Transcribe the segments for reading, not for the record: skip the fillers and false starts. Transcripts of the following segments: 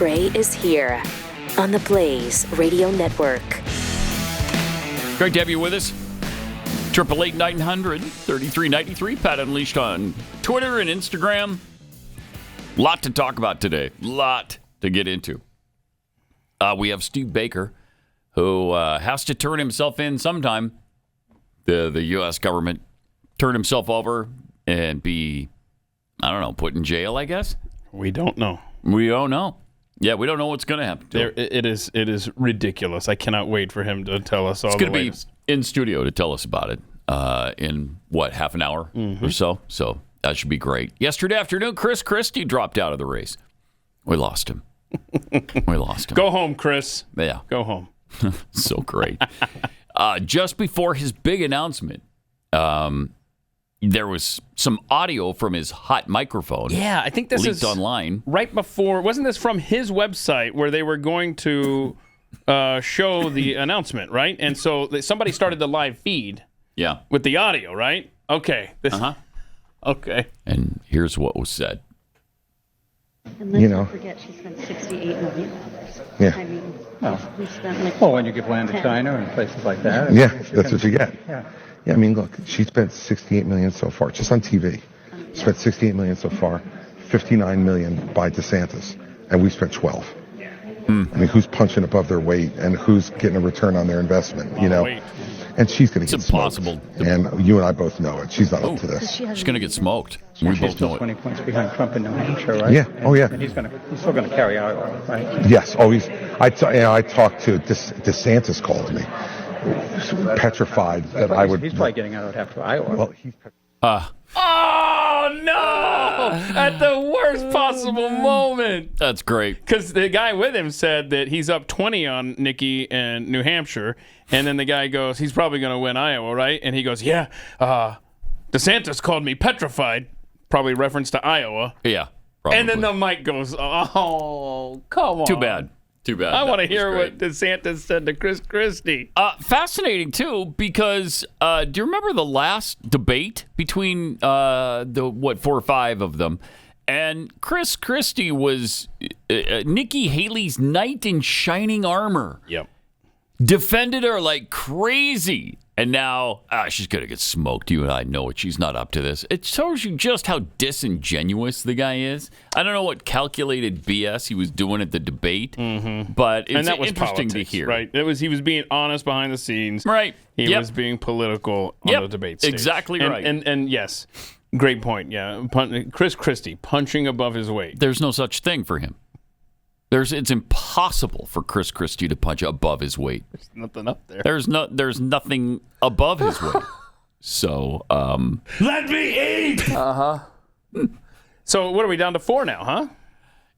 Gray is here on the Blaze Radio Network. Great to have you with us. 888-900-3393. Pat Unleashed on Twitter and Instagram. Lot to talk about today. Lot to get into. We have Steve Baker, who has to turn himself in sometime. The U.S. government turn himself over and be, I don't know, put in jail, I guess? We don't know. We don't know. Yeah, we don't know what's going to happen. It is ridiculous. I cannot wait for him to tell us all the latest. He's going to be in studio to tell us about it in, half an hour or so? So that should be great. Yesterday afternoon, Christie dropped out of the race. We lost him. Go home, Chris. Yeah. Go home. So great. Just before his big announcement, there was some audio from his hot microphone. Yeah, I think this leaked is online. Right before, wasn't this from his website where they were going to show the announcement, right? And so somebody started the live feed. Yeah. With the audio, right? Okay. Okay. And here's what was said. And let's not forget she spent $68 million. Yeah. I mean, we spent when you give land to China and places like that. Yeah, that's what you get. Yeah. Yeah, I mean, look, she spent $68 million so far, just on TV. Spent $68 million so far, $59 million by DeSantis, and we spent 12. I mean, who's punching above their weight and who's getting a return on their investment, And she's going to get impossible. Smoked. And you and I both know it. She's not up to this. She's going to get smoked. We both know it. 20 points behind Trump in New Hampshire, right? Yeah. Oh, yeah. And he's still going to carry Iowa, right? Yes. Always. I talked to DeSantis called me, petrified that I would. He's probably getting out after Iowa. Well, he's. Oh, no! At the worst possible moment. That's great. Because the guy with him said that he's up 20 on Nikki and New Hampshire. And then the guy goes, he's probably going to win Iowa, right? And he goes, yeah, DeSantis called me petrified. Probably reference to Iowa. Yeah. Probably. And then the mic goes, oh, come on. Too bad. I want to hear what DeSantis said to Christie. Fascinating, too, because do you remember the last debate between 4 or 5 of them? And Christie was Nikki Haley's knight in shining armor. Yep. Defended her like crazy. And now she's going to get smoked. You and I know it. She's not up to this. It shows you just how disingenuous the guy is. I don't know what calculated BS he was doing at the debate, but it's that was interesting politics, to hear. Right? He was being honest behind the scenes. Right. He was being political on the debate stage. Exactly right. And yes, great point. Yeah, Christie punching above his weight. There's no such thing for him. It's impossible for Christie to punch above his weight. There's nothing up there. There's nothing above his weight. So, let me eat. So what are we down to 4 now, huh?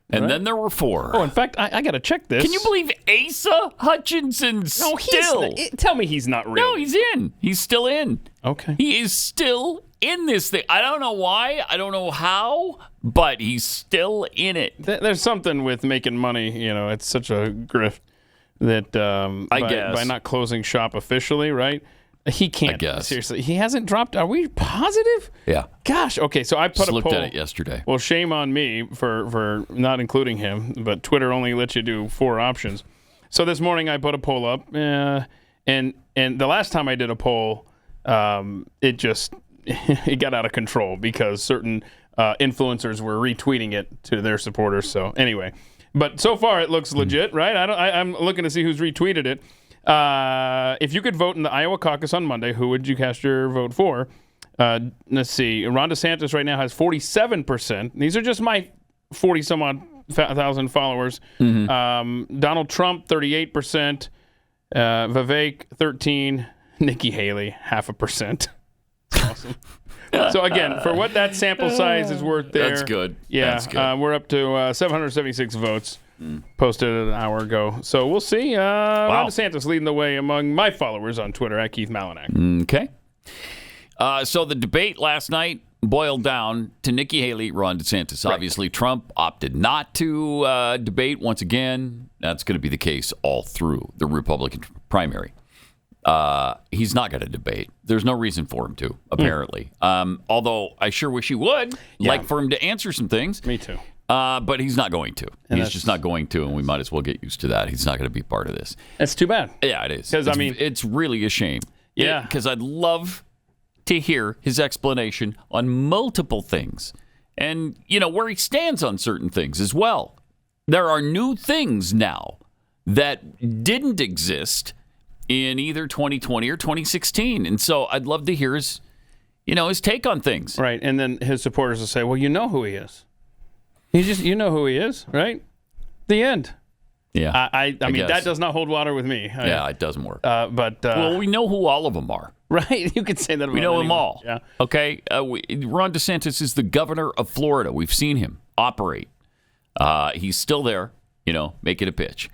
And then there were 4. Oh, in fact, I got to check this. Can you believe Asa Hutchinson's still? Tell me he's not real. No, he's in. He's still in. Okay. He is still in this thing. I don't know why. I don't know how, but he's still in it. There's something with making money. It's such a grift that I guess by not closing shop officially, right? He can't. I guess. Seriously, he hasn't dropped. Are we positive? Yeah. Gosh. Okay. So I put Just a looked poll. at it yesterday. Well, shame on me for not including him. But Twitter only lets you do 4 options. So this morning I put a poll up, and the last time I did a poll, it got out of control because certain influencers were retweeting it to their supporters. So anyway, but so far it looks legit, right? I'm looking to see who's retweeted it. If you could vote in the Iowa caucus on Monday, who would you cast your vote for? Let's see. Ron DeSantis right now has 47%. These are just my 40-some-odd thousand followers. Donald Trump, 38%. Vivek, 13%. Nikki Haley, 0.5%. Awesome. So again, for what that sample size is worth there. That's good. Yeah, That's good. we're up to 776 votes. Posted an hour ago. So we'll see. Ron DeSantis leading the way among my followers on Twitter at Keith Malinak. Okay. So the debate last night boiled down to Nikki Haley, Ron DeSantis. Right. Obviously, Trump opted not to debate once again. That's going to be the case all through the Republican primary. He's not going to debate. There's no reason for him to, apparently. Although I sure wish he would. Yeah. Like for him to answer some things. Me too. But he's not going to. He's just not going to, and we might as well get used to that. He's not going to be part of this. That's too bad. Yeah, it is. Because, I mean... It's really a shame. Yeah. Because I'd love to hear his explanation on multiple things. And, where he stands on certain things as well. There are new things now that didn't exist in either 2020 or 2016. And so I'd love to hear his take on things. Right. And then his supporters will say, well, you know who he is. You know who he is, right? The end. Yeah. I mean, that does not hold water with me. Yeah, it doesn't work. Well, we know who all of them are. Right. You could say that about We know them anyone. all. Yeah. Okay. Ron DeSantis is the governor of Florida. We've seen him operate. He's still there, making a pitch.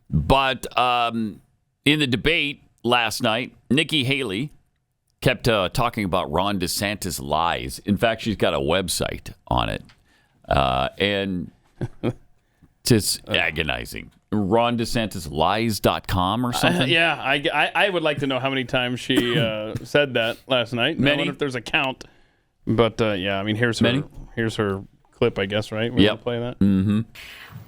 But in the debate last night, Nikki Haley kept talking about Ron DeSantis lies. In fact, she's got a website on it. And just agonizing. RonDeSantisLies.com or something? Yeah, I would like to know how many times she said that last night. Many? I wonder if there's a count. But yeah, I mean, here's her clip, I guess, right? We're Yep. gonna play that. Mm-hmm.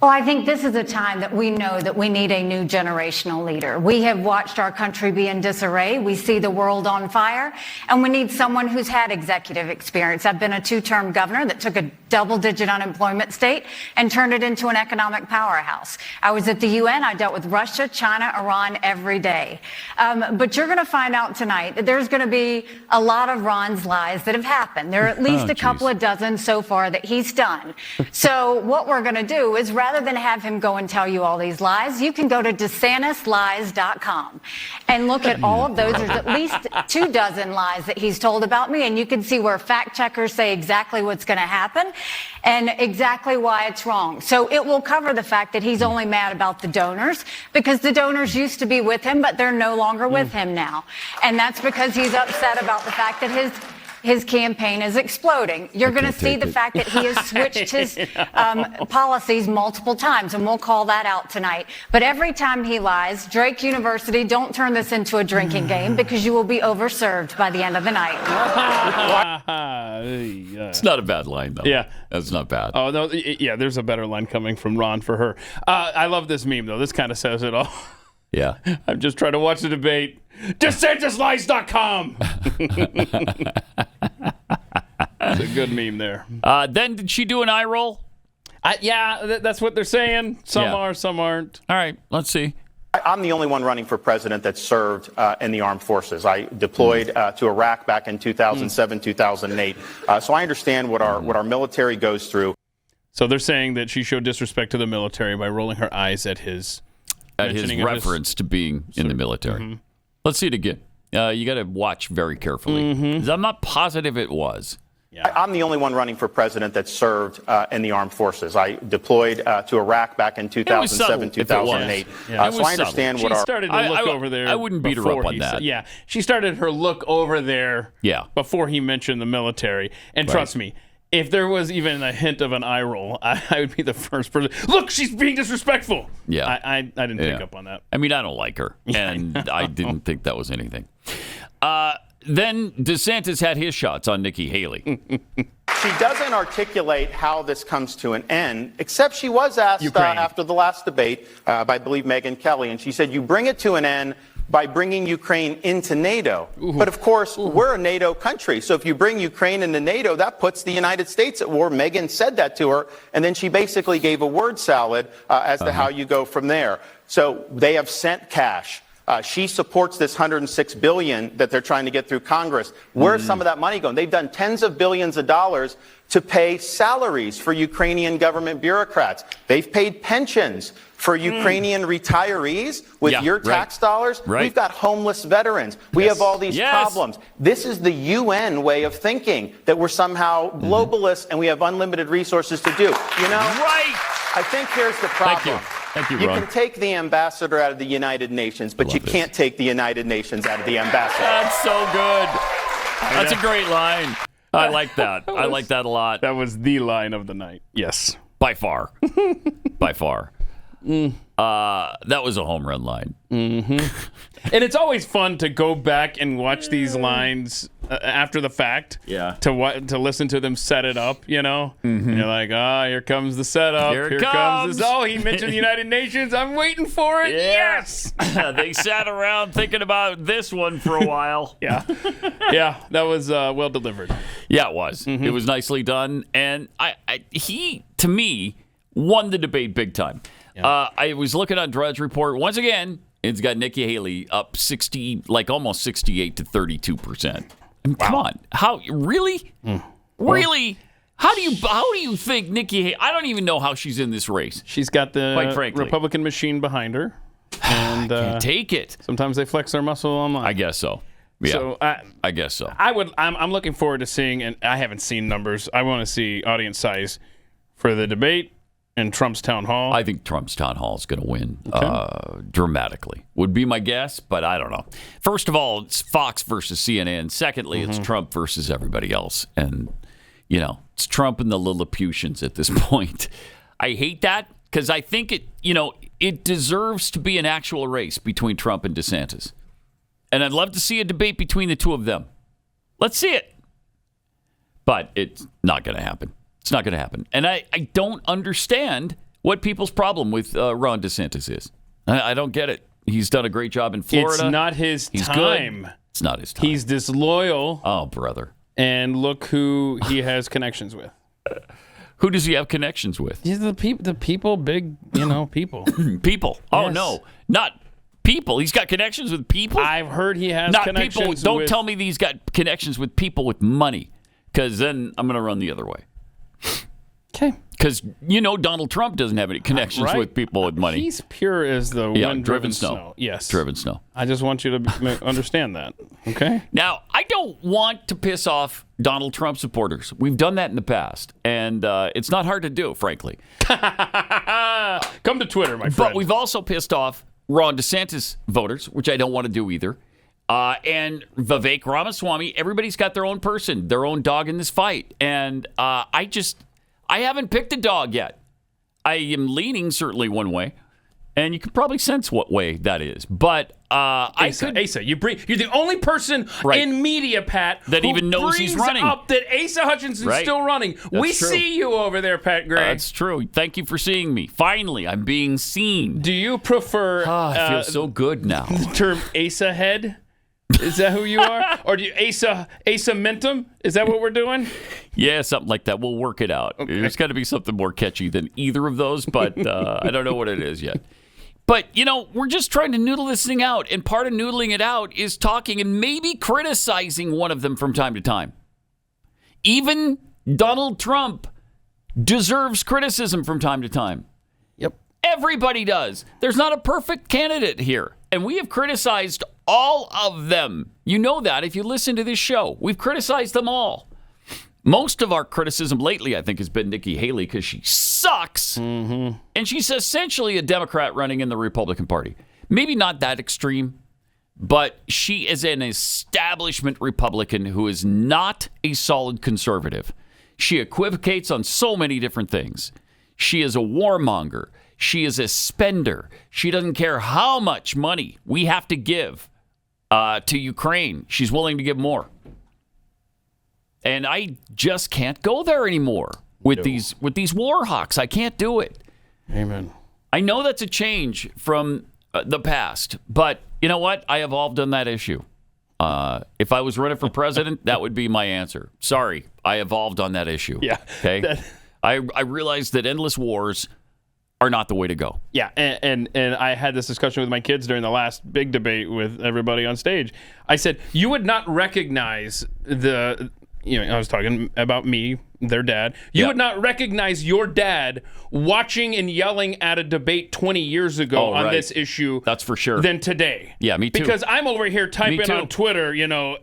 Well, I think this is a time that we know that we need a new generational leader. We have watched our country be in disarray. We see the world on fire, and we need someone who's had executive experience. I've been a 2-term governor that took a double-digit unemployment state and turned it into an economic powerhouse. I was at the UN. I dealt with Russia, China, Iran every day. But you're going to find out tonight that there's going to be a lot of Ron's lies that have happened. There are at least a couple of dozen so far that he's done. So what we're going to do is, rather than have him go and tell you all these lies, you can go to DeSantisLies.com and look at all of those. There's at least 24 lies that he's told about me, and you can see where fact checkers say exactly what's going to happen and exactly why it's wrong. So it will cover the fact that he's only mad about the donors because the donors used to be with him, but they're no longer with him now. And that's because he's upset about the fact that his campaign is exploding. You're going to see the fact that he has switched his policies multiple times, and we'll call that out tonight. But every time he lies, Drake University, don't turn this into a drinking game because you will be overserved by the end of the night. It's not a bad line, though. Yeah. That's not bad. Oh, no, yeah, there's a better line coming from Ron for her. I love this meme, though. This kind of says it all. Yeah. I'm just trying to watch the debate. DeSantisLies.com. It's a good meme there. Then did she do an eye roll? Yeah, that's what they're saying. Some are, some aren't. All right, let's see. I'm the only one running for president that served in the armed forces. I deployed to Iraq back in 2007, 2008. So I understand what our military goes through. So they're saying that she showed disrespect to the military by rolling her eyes at his reference to being in the military. Mm-hmm. Let's see it again. You got to watch very carefully. Mm-hmm. I'm not positive it was. Yeah. I'm the only one running for president that served in the armed forces. I deployed to Iraq back in 2007, 2008. Yeah. So I understand what she started to look over there. I wouldn't beat her up on that. Yeah, she started her look over there. Before he mentioned the military. And trust me, if there was even a hint of an eye roll, I would be the first person. Look, she's being disrespectful. Yeah, I didn't pick up on that. I mean, I don't like her, and I didn't think that was anything. Then DeSantis had his shots on Nikki Haley. She doesn't articulate how this comes to an end, except she was asked after the last debate by, I believe, Megyn Kelly, and she said, you bring it to an end by bringing Ukraine into NATO. But of course, we're a NATO country. So if you bring Ukraine into NATO, that puts the United States at war. Megyn said that to her. And then she basically gave a word salad as to how you go from there. So they have sent cash. She supports this $106 billion that they're trying to get through Congress. Where's some of that money going? They've done tens of billions of dollars to pay salaries for Ukrainian government bureaucrats. They've paid pensions for Ukrainian retirees with your tax dollars. We've got homeless veterans. We have all these problems. This is the UN way of thinking, that we're somehow globalists and we have unlimited resources to do. You know? I think here's the problem. Thank you, You Ron. can take the ambassador out of the United Nations, but you can't take the United Nations out of the ambassador. That's so good. That's a great line. I like that. I like that a lot. That was the line of the night. Yes. By far. By far. That was a home run line. Mm-hmm. And it's always fun to go back and watch these lines after the fact. Yeah. To listen to them set it up, And you're like, here comes the setup. Here it comes. This. Oh, he mentioned the United Nations. I'm waiting for it. Yes. They sat around thinking about this one for a while. Yeah, that was well delivered. Yeah, it was. It was nicely done, and he, to me, won the debate big time. Yeah. I was looking on Drudge Report once again. It's got Nikki Haley up 60, like almost 68 to 32%. Come on, how really, really? How do you think Nikki Haley? I don't even know how she's in this race. She's got the Republican machine behind her, and can't take it. Sometimes they flex their muscle online. I guess so. Yeah, so I guess so. I'm looking forward to seeing, and I haven't seen numbers. I want to see audience size for the debate and Trump's town hall. I think Trump's town hall is going to win dramatically. Would be my guess, but I don't know. First of all, it's Fox versus CNN. Secondly, it's Trump versus everybody else, and it's Trump and the Lilliputians at this point. I hate that because I think it deserves to be an actual race between Trump and DeSantis. And I'd love to see a debate between the two of them. Let's see it. But it's not going to happen. It's not going to happen. And I don't understand what people's problem with Ron DeSantis is. I don't get it. He's done a great job in Florida. It's not his time. Good. It's not his time. He's disloyal. Oh, brother. And look who he has connections with. Who does he have connections with? He's the people, big, people. People. Oh, yes. no. Not people. He's got connections with people? I've heard he has not connections people. Don't tell me that he's got connections with people with money, because then I'm going to run the other way. Okay. Because Donald Trump doesn't have any connections with people with money. He's pure as the wind-driven snow. Yes. Driven snow. I just want you to understand that. Okay? Now, I don't want to piss off Donald Trump supporters. We've done that in the past, and it's not hard to do, frankly. Come to Twitter, my friend. But we've also pissed off Ron DeSantis voters, which I don't want to do either. And Vivek Ramaswamy. Everybody's got their own person, their own dog in this fight. And I haven't picked a dog yet. I am leaning certainly one way, and you can probably sense what way that is. But Asa, you're the only person in media, Pat, that even knows he's running. Up that Asa Hutchinson's still running. We see you over there, Pat Gray. That's true. Thank you for seeing me. Finally, I'm being seen. Do you prefer? I feel so good now. The term Asa head. Is that who you are? Or do you Asa Mentum? Is that what we're doing? Yeah, something like that. We'll work it out. Okay. There's got to be something more catchy than either of those, but I don't know what it is yet. But, we're just trying to noodle this thing out, and part of noodling it out is talking and maybe criticizing one of them from time to time. Even Donald Trump deserves criticism from time to time. Yep. Everybody does. There's not a perfect candidate here. And we have criticized all of them. You know that if you listen to this show. We've criticized them all. Most of our criticism lately, I think, has been Nikki Haley because she sucks. Mm-hmm. And she's essentially a Democrat running in the Republican Party. Maybe not that extreme, but she is an establishment Republican who is not a solid conservative. She equivocates on so many different things. She is a warmonger. She is a spender. She doesn't care how much money we have to give to Ukraine. She's willing to give more. And I just can't go there anymore with these war hawks. I can't do it. Amen. I know that's a change from the past, but you know what? I evolved on that issue. If I was running for president, that would be my answer. Sorry, I evolved on that issue. Yeah. Okay. I realized that endless wars are not the way to go. Yeah, and I had this discussion with my kids during the last big debate with everybody on stage. I said, you would not recognize I was talking about me, their dad. You would not recognize your dad watching and yelling at a debate 20 years ago on this issue. That's for sure. Than today. Yeah, me too. Because I'm over here typing on Twitter,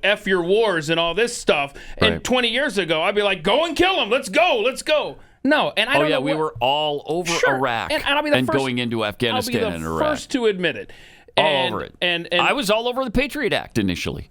F your wars and all this stuff. Right. And 20 years ago, I'd be like, go and kill him. Let's go. No, and I don't know. We were all over Iraq and I'll be the first, going into Afghanistan and Iraq. First to admit it. All over it. And I was all over the Patriot Act initially.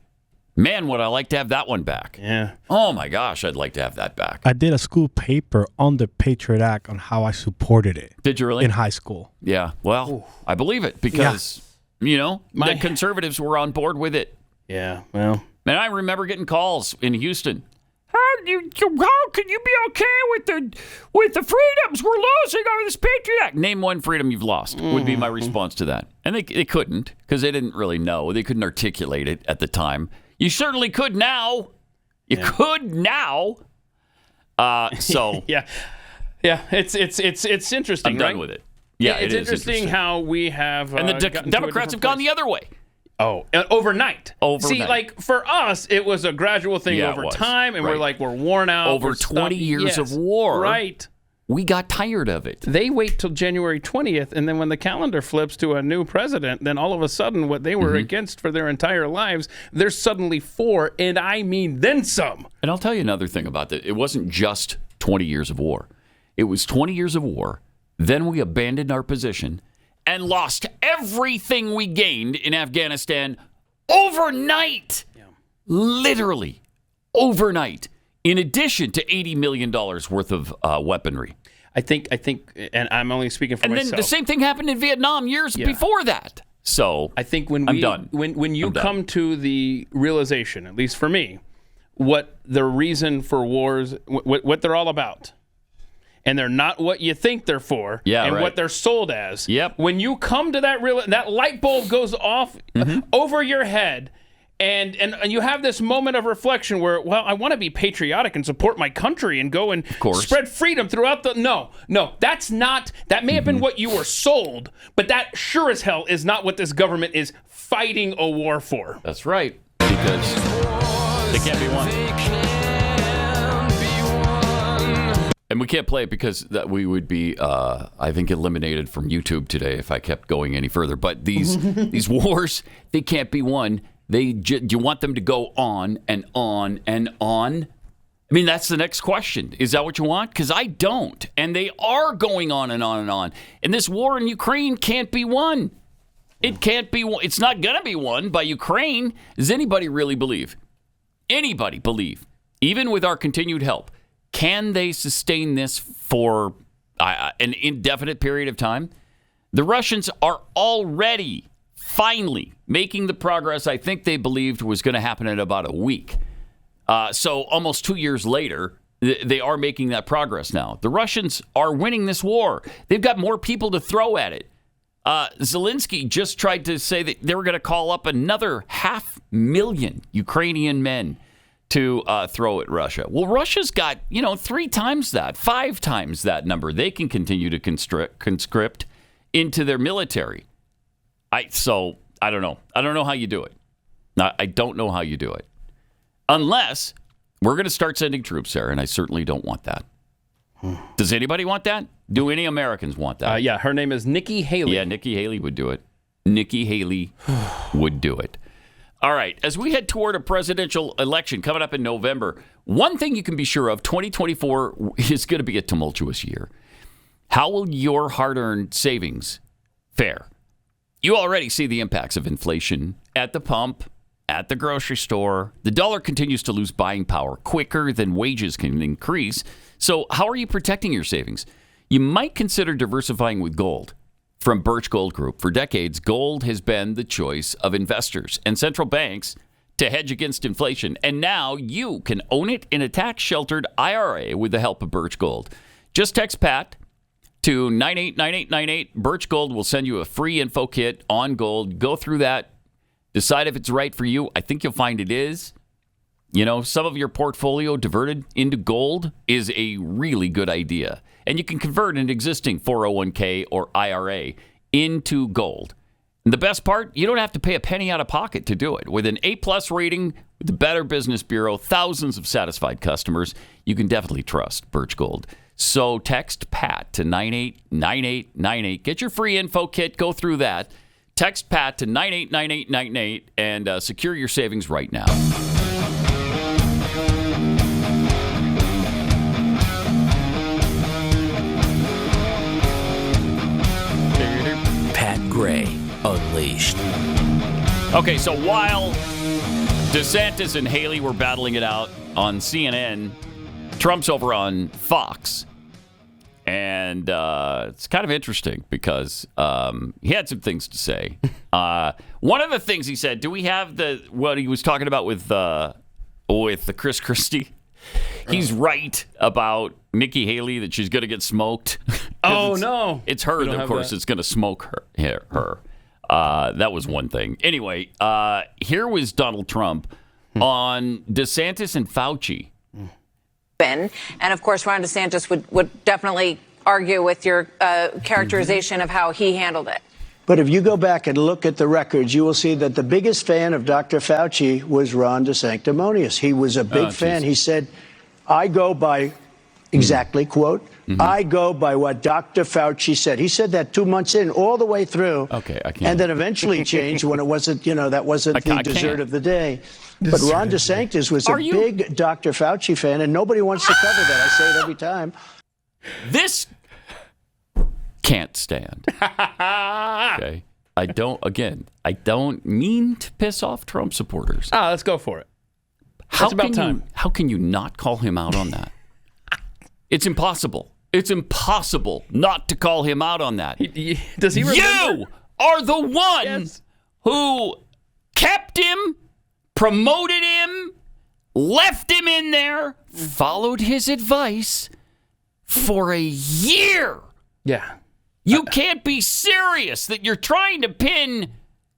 Man, would I like to have that one back. Yeah. Oh, my gosh, I'd like to have that back. I did a school paper on the Patriot Act on how I supported it. Did you really? In high school. Yeah. Well, I believe it because, the conservatives were on board with it. Yeah, well. And I remember getting calls in Houston. How can you be okay with the freedoms we're losing over this Patriot Act? Name one freedom you've lost would be my response to that. And they couldn't, because they didn't really know. They couldn't articulate it at the time. You certainly could now. You could now. So yeah, it's interesting. I'm done right? with it. Yeah, it's interesting how we have and the Democrats have gone the other way. Oh, overnight. See, like for us, it was a gradual thing over time, and we're worn out. Over 20 years of war. Right. We got tired of it. They wait till January 20th, and then when the calendar flips to a new president, then all of a sudden what they were against for their entire lives, they're suddenly for, and I mean then some. And I'll tell you another thing about that. It wasn't just 20 years of war. It was 20 years of war. Then we abandoned our position and lost everything we gained in Afghanistan overnight. Yeah. Literally overnight. In addition to $80 million worth of weaponry. I think, and I'm only speaking for myself. And then the same thing happened in Vietnam years before that. So I think when you done. come to the realization, at least for me, what the reason for wars, what they're all about, and they're not what you think they're for, and what they're sold as. Yep. When you come to that light bulb goes off over your head. And you have this moment of reflection where, well, I want to be patriotic and support my country and go and spread freedom throughout the... No, that's not... That may have been what you were sold, but that sure as hell is not what this government is fighting a war for. That's right, because they can't be won. And we can't play it because that we would be, I think, eliminated from YouTube today if I kept going any further. But these wars, they can't be won. Do you want them to go on and on and on? I mean, that's the next question. Is that what you want? Because I don't. And they are going on and on and on. And this war in Ukraine can't be won. It can't be won. It's not going to be won by Ukraine. Does anybody really believe? Anybody believe? Even with our continued help, can they sustain this for an indefinite period of time? The Russians are already finally making the progress I think they believed was going to happen in about a week. So almost 2 years later, they are making that progress now. The Russians are winning this war. They've got more people to throw at it. Zelensky just tried to say that they were going to call up another 500,000 Ukrainian men to throw at Russia. Well, Russia's got, 3 times that, 5 times that number. They can continue to conscript into their military. So I don't know. I don't know how you do it. I don't know how you do it. Unless we're going to start sending troops there, and I certainly don't want that. Does anybody want that? Do any Americans want that? Yeah, her name is Nikki Haley. Yeah, Nikki Haley would do it. Nikki Haley would do it. All right, as we head toward a presidential election coming up in November, one thing you can be sure of, 2024 is going to be a tumultuous year. How will your hard-earned savings fare? You already see the impacts of inflation at the pump, at the grocery store. The dollar continues to lose buying power quicker than wages can increase. So how are you protecting your savings? You might consider diversifying with gold. From Birch Gold Group, for decades, gold has been the choice of investors and central banks to hedge against inflation. And now you can own it in a tax-sheltered IRA with the help of Birch Gold. Just text PAT to 989898. Birch Gold will send you a free info kit on gold. Go through that. Decide if it's right for you. I think you'll find it is. Some of your portfolio diverted into gold is a really good idea. And you can convert an existing 401k or IRA into gold. And the best part, you don't have to pay a penny out of pocket to do it. With an A-plus rating with the Better Business Bureau, thousands of satisfied customers, you can definitely trust Birch Gold. So text PAT to 989898. Get your free info kit. Go through that. Text PAT to 989898 and secure your savings right now. Pat Gray Unleashed. Okay, so while DeSantis and Haley were battling it out on CNN, Trump's over on Fox. And And it's kind of interesting because he had some things to say. One of the things he said, do we have what he was talking about with the Chris Christie? He's right about Nikki Haley, that she's going to get smoked. Oh, no. It's her, of course, that's going to smoke her. That was one thing. Anyway, here was Donald Trump on DeSantis and Fauci. And of course, Ron DeSantis would definitely argue with your characterization of how he handled it. But if you go back and look at the records, you will see that the biggest fan of Dr. Fauci was Ron DeSanctimonious. He was a big fan. He said, I go by, exactly, quote, I go by what Dr. Fauci said. He said that 2 months in, all the way through. Okay, I can't. And then eventually changed when it wasn't, that wasn't the dessert of the day. But Ron DeSantis was a big Dr. Fauci fan, and nobody wants to cover that. I say it every time. This can't stand. Okay. I don't mean to piss off Trump supporters. Let's go for it. It's about time. How can you not call him out on that? It's impossible. It's impossible not to call him out on that. Does he remember? You are the one who kept him, promoted him, left him in there, followed his advice for a year. Yeah. You can't be serious that you're trying to pin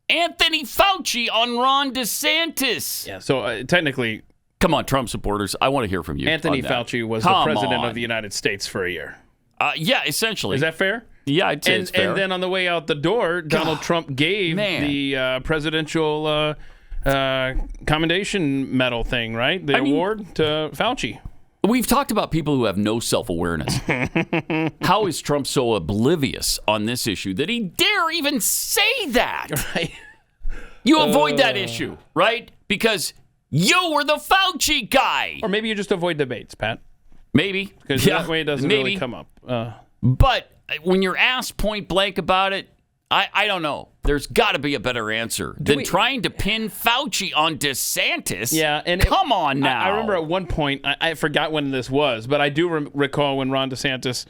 Anthony Fauci on Ron DeSantis. Yeah, so technically... Come on, Trump supporters. I want to hear from you. Anthony Fauci was the president of the United States for a year. Yeah, essentially. Is that fair? Yeah, I'd say it's fair. And then on the way out the door, Donald Trump gave the presidential commendation medal thing, right? The award to Fauci. We've talked about people who have no self-awareness. How is Trump so oblivious on this issue that he dare even say that? Right. You avoid that issue, right? Because you were the Fauci guy. Or maybe you just avoid debates, Pat. Maybe. Because that way it doesn't really come up. But when you're asked point blank about it, I don't know. There's got to be a better answer than trying to pin Fauci on DeSantis. Yeah, and come on now. I remember at one point, I forgot when this was, but I do recall when Ron DeSantis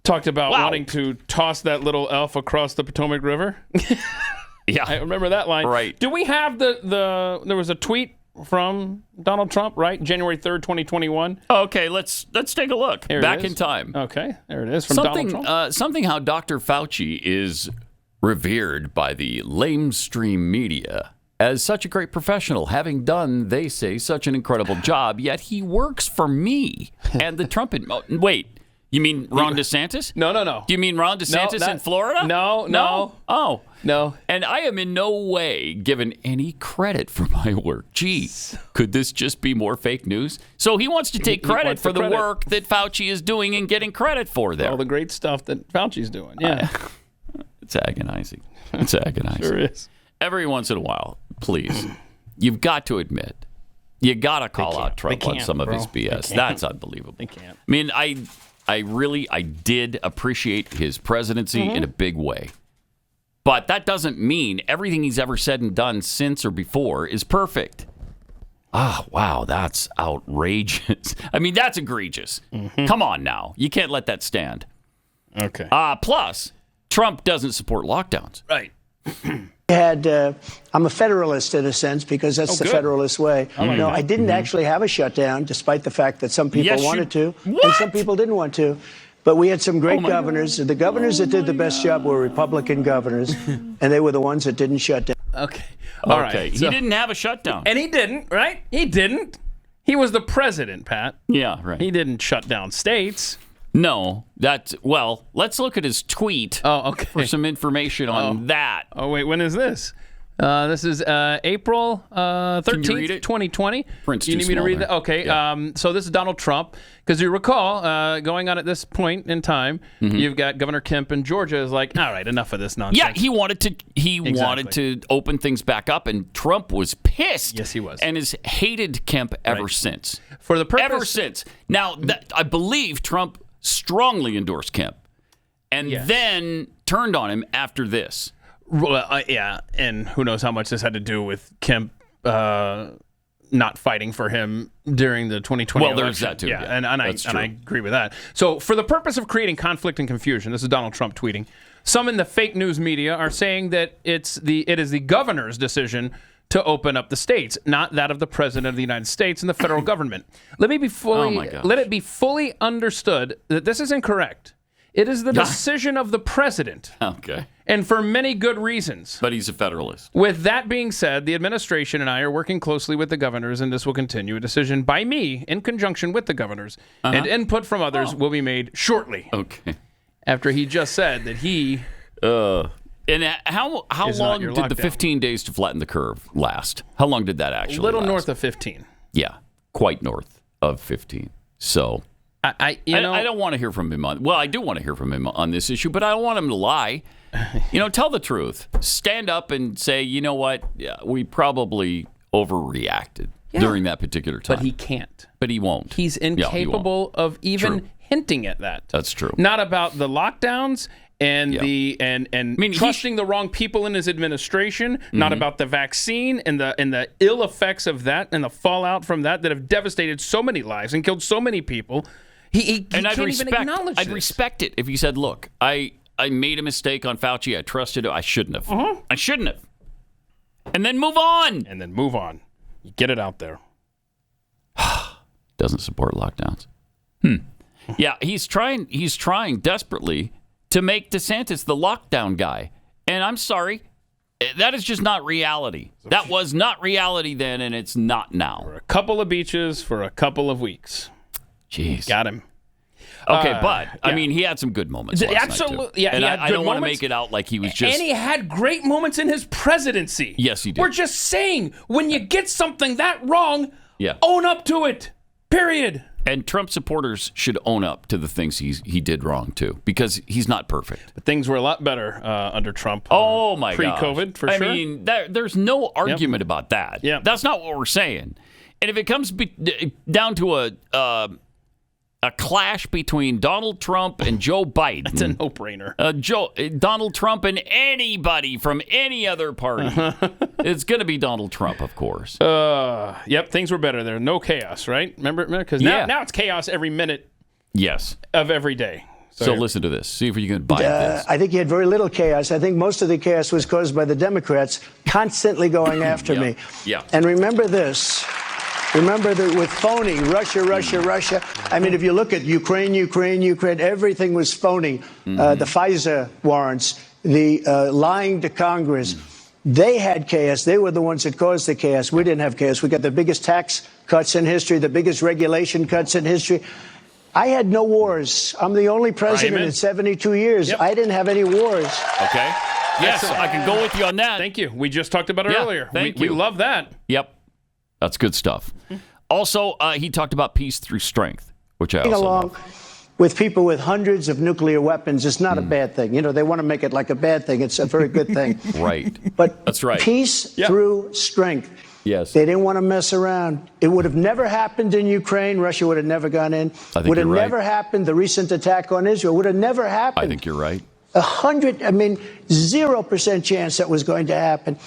talked about wanting to toss that little elf across the Potomac River. Yeah, I remember that line. Right. Do we have there was a tweet from Donald Trump, right? January 3rd, 2021. Okay, let's take a look. Back in time. Okay, there it is from Donald Trump. Something how Dr. Fauci is revered by the lamestream media as such a great professional, having done, they say, such an incredible job, yet he works for me and the Trump... Wait, you mean Ron DeSantis? No. Do you mean Ron DeSantis in Florida? No. Oh. No. And I am in no way given any credit for my work. Gee, could this just be more fake news? So he wants to take credit for the work that Fauci is doing and getting credit for there. All the great stuff that Fauci's doing. Yeah. It's agonizing. It's agonizing. Sure is. Every once in a while, please, you've got to admit, you got to call out Trump on some of his BS. That's unbelievable. They can't. I mean, I did appreciate his presidency in a big way. But that doesn't mean everything he's ever said and done since or before is perfect. Wow, that's outrageous. I mean, that's egregious. Come on now. You can't let that stand. Okay. Plus, Trump doesn't support lockdowns. Right. I'm a federalist in a sense because that's the Federalist way. No, I didn't actually have a shutdown, despite the fact that some people wanted to and some people didn't want to. But we had some great governors. The governors that did the best job were Republican governors, and they were the ones that didn't shut down. Okay. All right. He didn't have a shutdown. And he didn't, right? He didn't. He was the president, Pat. Yeah, right. He didn't shut down states. No, let's look at his tweet for some information on that. Oh, wait, when is this? This is April 13th, 2020. Print's you need me to read that? Okay. Yeah. So this is Donald Trump. Because you recall, going on at this point in time, you've got Governor Kemp in Georgia is like, all right, enough of this nonsense. Yeah, he wanted to open things back up, and Trump was pissed. Yes, he was. And has hated Kemp ever since. For the purpose... Ever since. Now, I believe Trump strongly endorsed Kemp and then turned on him after this. Well, yeah, and who knows how much this had to do with Kemp not fighting for him during the 2020 Well, election. there's that too. Yeah, Yeah, and I agree with that. So for the purpose of creating conflict and confusion, this is Donald Trump tweeting, some in the fake news media are saying that it is the governor's decision to open up the states, not that of the president of the United States and the federal government. Let it be fully understood that this is incorrect. It is the decision of the president. Okay. And for many good reasons. But he's a Federalist. With that being said, the administration and I are working closely with the governors, and this will continue. A decision by me in conjunction with the governors and input from others will be made shortly. Okay. After he just said that he... And how long did the 15 days to flatten the curve last? How long did that actually last? A little last? north of 15. Yeah, quite north of 15. So... I don't want to hear from him on. Well, I do want to hear from him on this issue, but I don't want him to lie. Tell the truth. Stand up and say, you know what? Yeah, we probably overreacted during that particular time. But he can't. But he won't. He's incapable of even hinting at that. That's true. Not about the lockdowns and trusting the wrong people in his administration. Not about the vaccine and the ill effects of that and the fallout from that have devastated so many lives and killed so many people. He can't even acknowledge this. I'd respect it if he said, look, I made a mistake on Fauci. I trusted him. I shouldn't have. I shouldn't have. And then move on. You get it out there. Doesn't support lockdowns. Yeah, he's trying desperately to make DeSantis the lockdown guy. And I'm sorry, that is just not reality. That was not reality then, and it's not now. For a couple of beaches for a couple of weeks. Jeez. Got him. Okay, I mean, he had some good moments last Absolutely. night, too. Yeah, and he had I good don't want to moments. make it out like he was just... And he had great moments in his presidency. Yes, he did. We're just saying, when you get something that wrong, Yeah. own up to it. Period. And Trump supporters should own up to the things he did wrong, too, because he's not perfect. But things were a lot better under Trump. Oh, my God. Pre-COVID, for sure. I mean, there's no argument about that. Yep. That's not what we're saying. And if it comes down to a clash between Donald Trump and Joe Biden. That's a no-brainer. Donald Trump and anybody from any other party. It's going to be Donald Trump, of course. Yep, things were better there. No chaos, right? Remember? Because now it's chaos every minute of every day. So listen to this. See if you can buy this. I think you had very little chaos. I think most of the chaos was caused by the Democrats constantly going after me. Yeah. And remember this. Remember that with phony, Russia. I mean, if you look at Ukraine, everything was phony. The Pfizer warrants, the lying to Congress. They had chaos. They were the ones that caused the chaos. We didn't have chaos. We got the biggest tax cuts in history, the biggest regulation cuts in history. I had no wars. I'm the only president in 72 years. Yep. I didn't have any wars. Okay. Yes, I can go with you on that. Thank you. We just talked about it earlier. Thank you. you. We love that. Yep. That's good stuff. Also, he talked about peace through strength, which I also love. With people with hundreds of nuclear weapons is not a bad thing. They want to make it like a bad thing. It's a very good thing. Right. But that's right. Peace through strength. Yes. They didn't want to mess around. It would have never happened in Ukraine. Russia would have never gone in. Would have never happened. The recent attack on Israel would have never happened. I think you're right. 0% chance that was going to happen.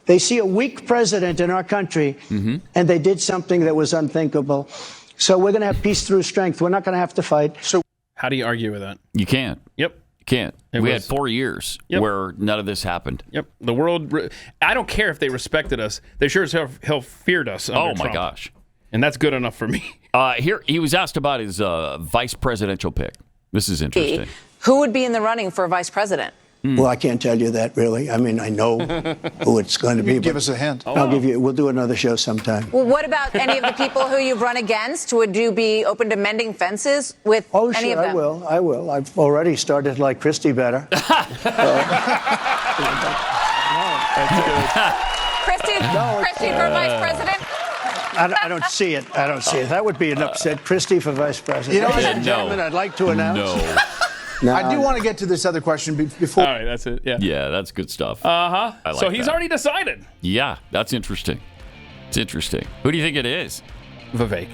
They see a weak president in our country, and they did something that was unthinkable. So we're going to have peace through strength. We're not going to have to fight. So how do you argue with that? You can't. Yep. You can't. We had 4 years where none of this happened. Yep. The world, I don't care if they respected us. They sure as hell feared us under Trump. My gosh. And that's good enough for me. Here, he was asked about his vice presidential pick. This is interesting. Who would be in the running for vice president? Well, I can't tell you that, really. I mean, I know who it's going to be. Give us a hint. We'll do another show sometime. Well, what about any of the people who you've run against? Would you be open to mending fences with any of them? I will. I've already started like Christie better. Christie for vice president? I don't see it. That would be an upset. Christie for vice president. Ladies and gentlemen, I'd like to announce. No. I do want to get to this other question before. All right, that's it. Yeah. Yeah, that's good stuff. So he's already decided. Yeah, that's interesting. It's interesting. Who do you think it is? Vivek.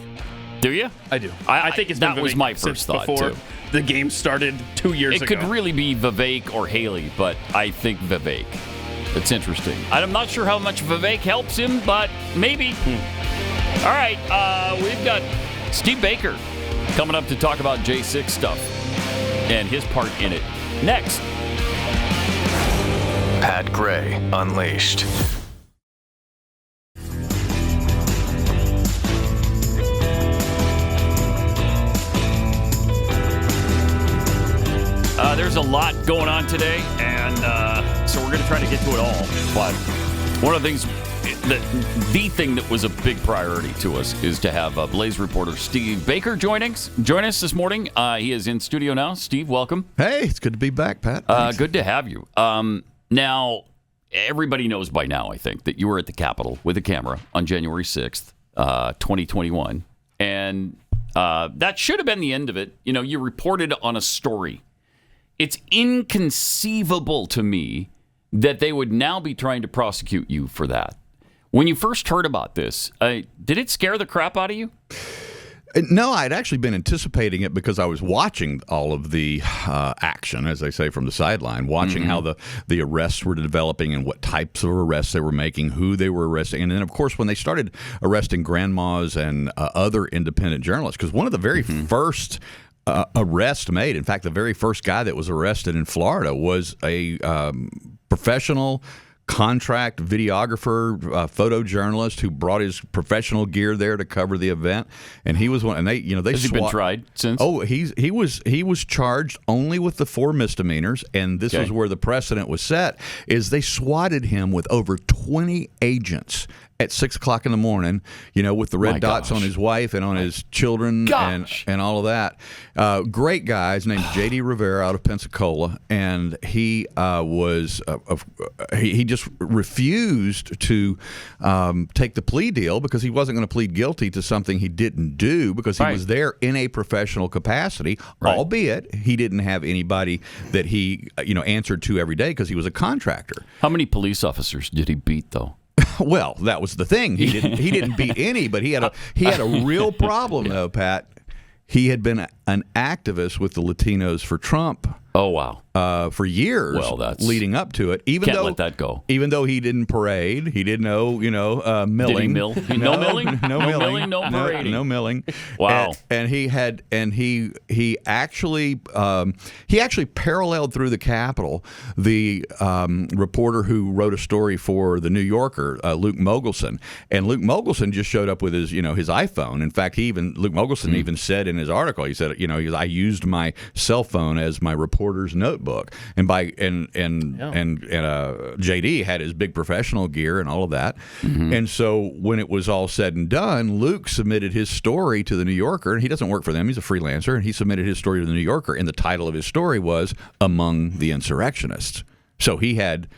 Do you? I do. I think it's been that Vivek was my first thought before too. The game started 2 years ago. It could really be Vivek or Haley, but I think Vivek. It's interesting. I'm not sure how much Vivek helps him, but maybe. All right, we've got Steve Baker coming up to talk about J6 stuff and his part in it. Next. Pat Gray Unleashed. There's a lot going on today, and so we're going to try to get to it all. But one of the things, the thing that was a big priority to us is to have Blaze reporter Steve Baker join us this morning. He is in studio now. Steve, welcome. Hey, it's good to be back, Pat. Good to have you. Now, everybody knows by now, I think, that you were at the Capitol with a camera on January 6th, 2021. And that should have been the end of it. You know, you reported on a story. It's inconceivable to me that they would now be trying to prosecute you for that. When you first heard about this, did it scare the crap out of you? No, I'd actually been anticipating it because I was watching all of the action, as they say, from the sideline, watching how the arrests were developing and what types of arrests they were making, who they were arresting. And then, of course, when they started arresting grandmas and other independent journalists, because one of the very first arrest made. In fact, the very first guy that was arrested in Florida was a professional contract videographer, photojournalist who brought his professional gear there to cover the event, and he was one. And they has he been tried since? Oh, he was charged only with the 4 misdemeanors, and this was where the precedent was set. Is they swatted him with over 20 agents at 6 o'clock in the morning, with the red dots on his wife and on his children and all of that. Great guy. His name's J.D. Rivera out of Pensacola, and he he just refused to take the plea deal because he wasn't going to plead guilty to something he didn't do because he was there in a professional capacity, albeit he didn't have anybody that he answered to every day because he was a contractor. How many police officers did he beat, though? Well, that was the thing. He didn't beat any, but he had a real problem though, Pat. He had been an activist with the Latinos for Trump. Oh wow! For years, leading up to it. Can't let that go. Even though he didn't parade, he didn't know, milling. Did he mill? No milling. No milling. No parading. No milling. Wow! And he actually paralleled through the Capitol the reporter who wrote a story for the New Yorker, Luke Mogelson, and Luke Mogelson just showed up with his his iPhone. In fact, Luke Mogelson even said in his article, he said, I used my cell phone as my reporter's notebook, and JD had his big professional gear and all of that. And so when it was all said and done, Luke submitted his story to the New Yorker, and he doesn't work for them, he's a freelancer, and he submitted his story to the New Yorker, and the title of his story was Among the Insurrectionists. So he had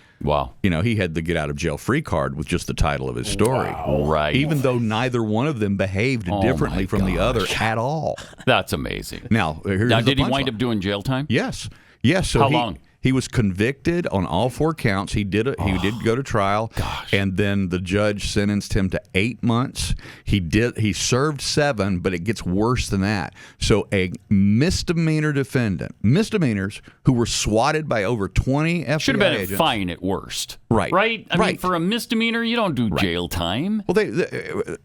he had the get out of jail free card with just the title of his story. Wow. Right. Even though neither one of them behaved differently from the other at all. That's amazing. Now did he wind up doing jail time? Yes. So how long? He was convicted on all 4 counts. He did go to trial, and then the judge sentenced him to 8 months. He served 7, but it gets worse than that. So a misdemeanor defendant, misdemeanors who were swatted by over 20 FBI should have been agents. a fine at worst. Right. I mean, for a misdemeanor, you don't do jail time. Well, they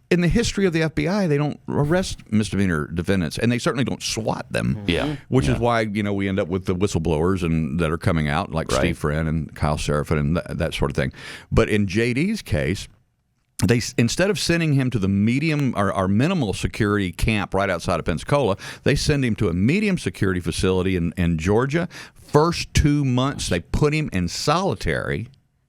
in the history of the FBI, they don't arrest misdemeanor defendants, and they certainly don't SWAT them. Yeah. Which is why we end up with the whistleblowers and that are coming out, like Steve Friend and Kyle Seraphin and that sort of thing. But in JD's case, they, instead of sending him to the medium or minimal security camp right outside of Pensacola, they send him to a medium security facility in Georgia. First 2 months, they put him in solitary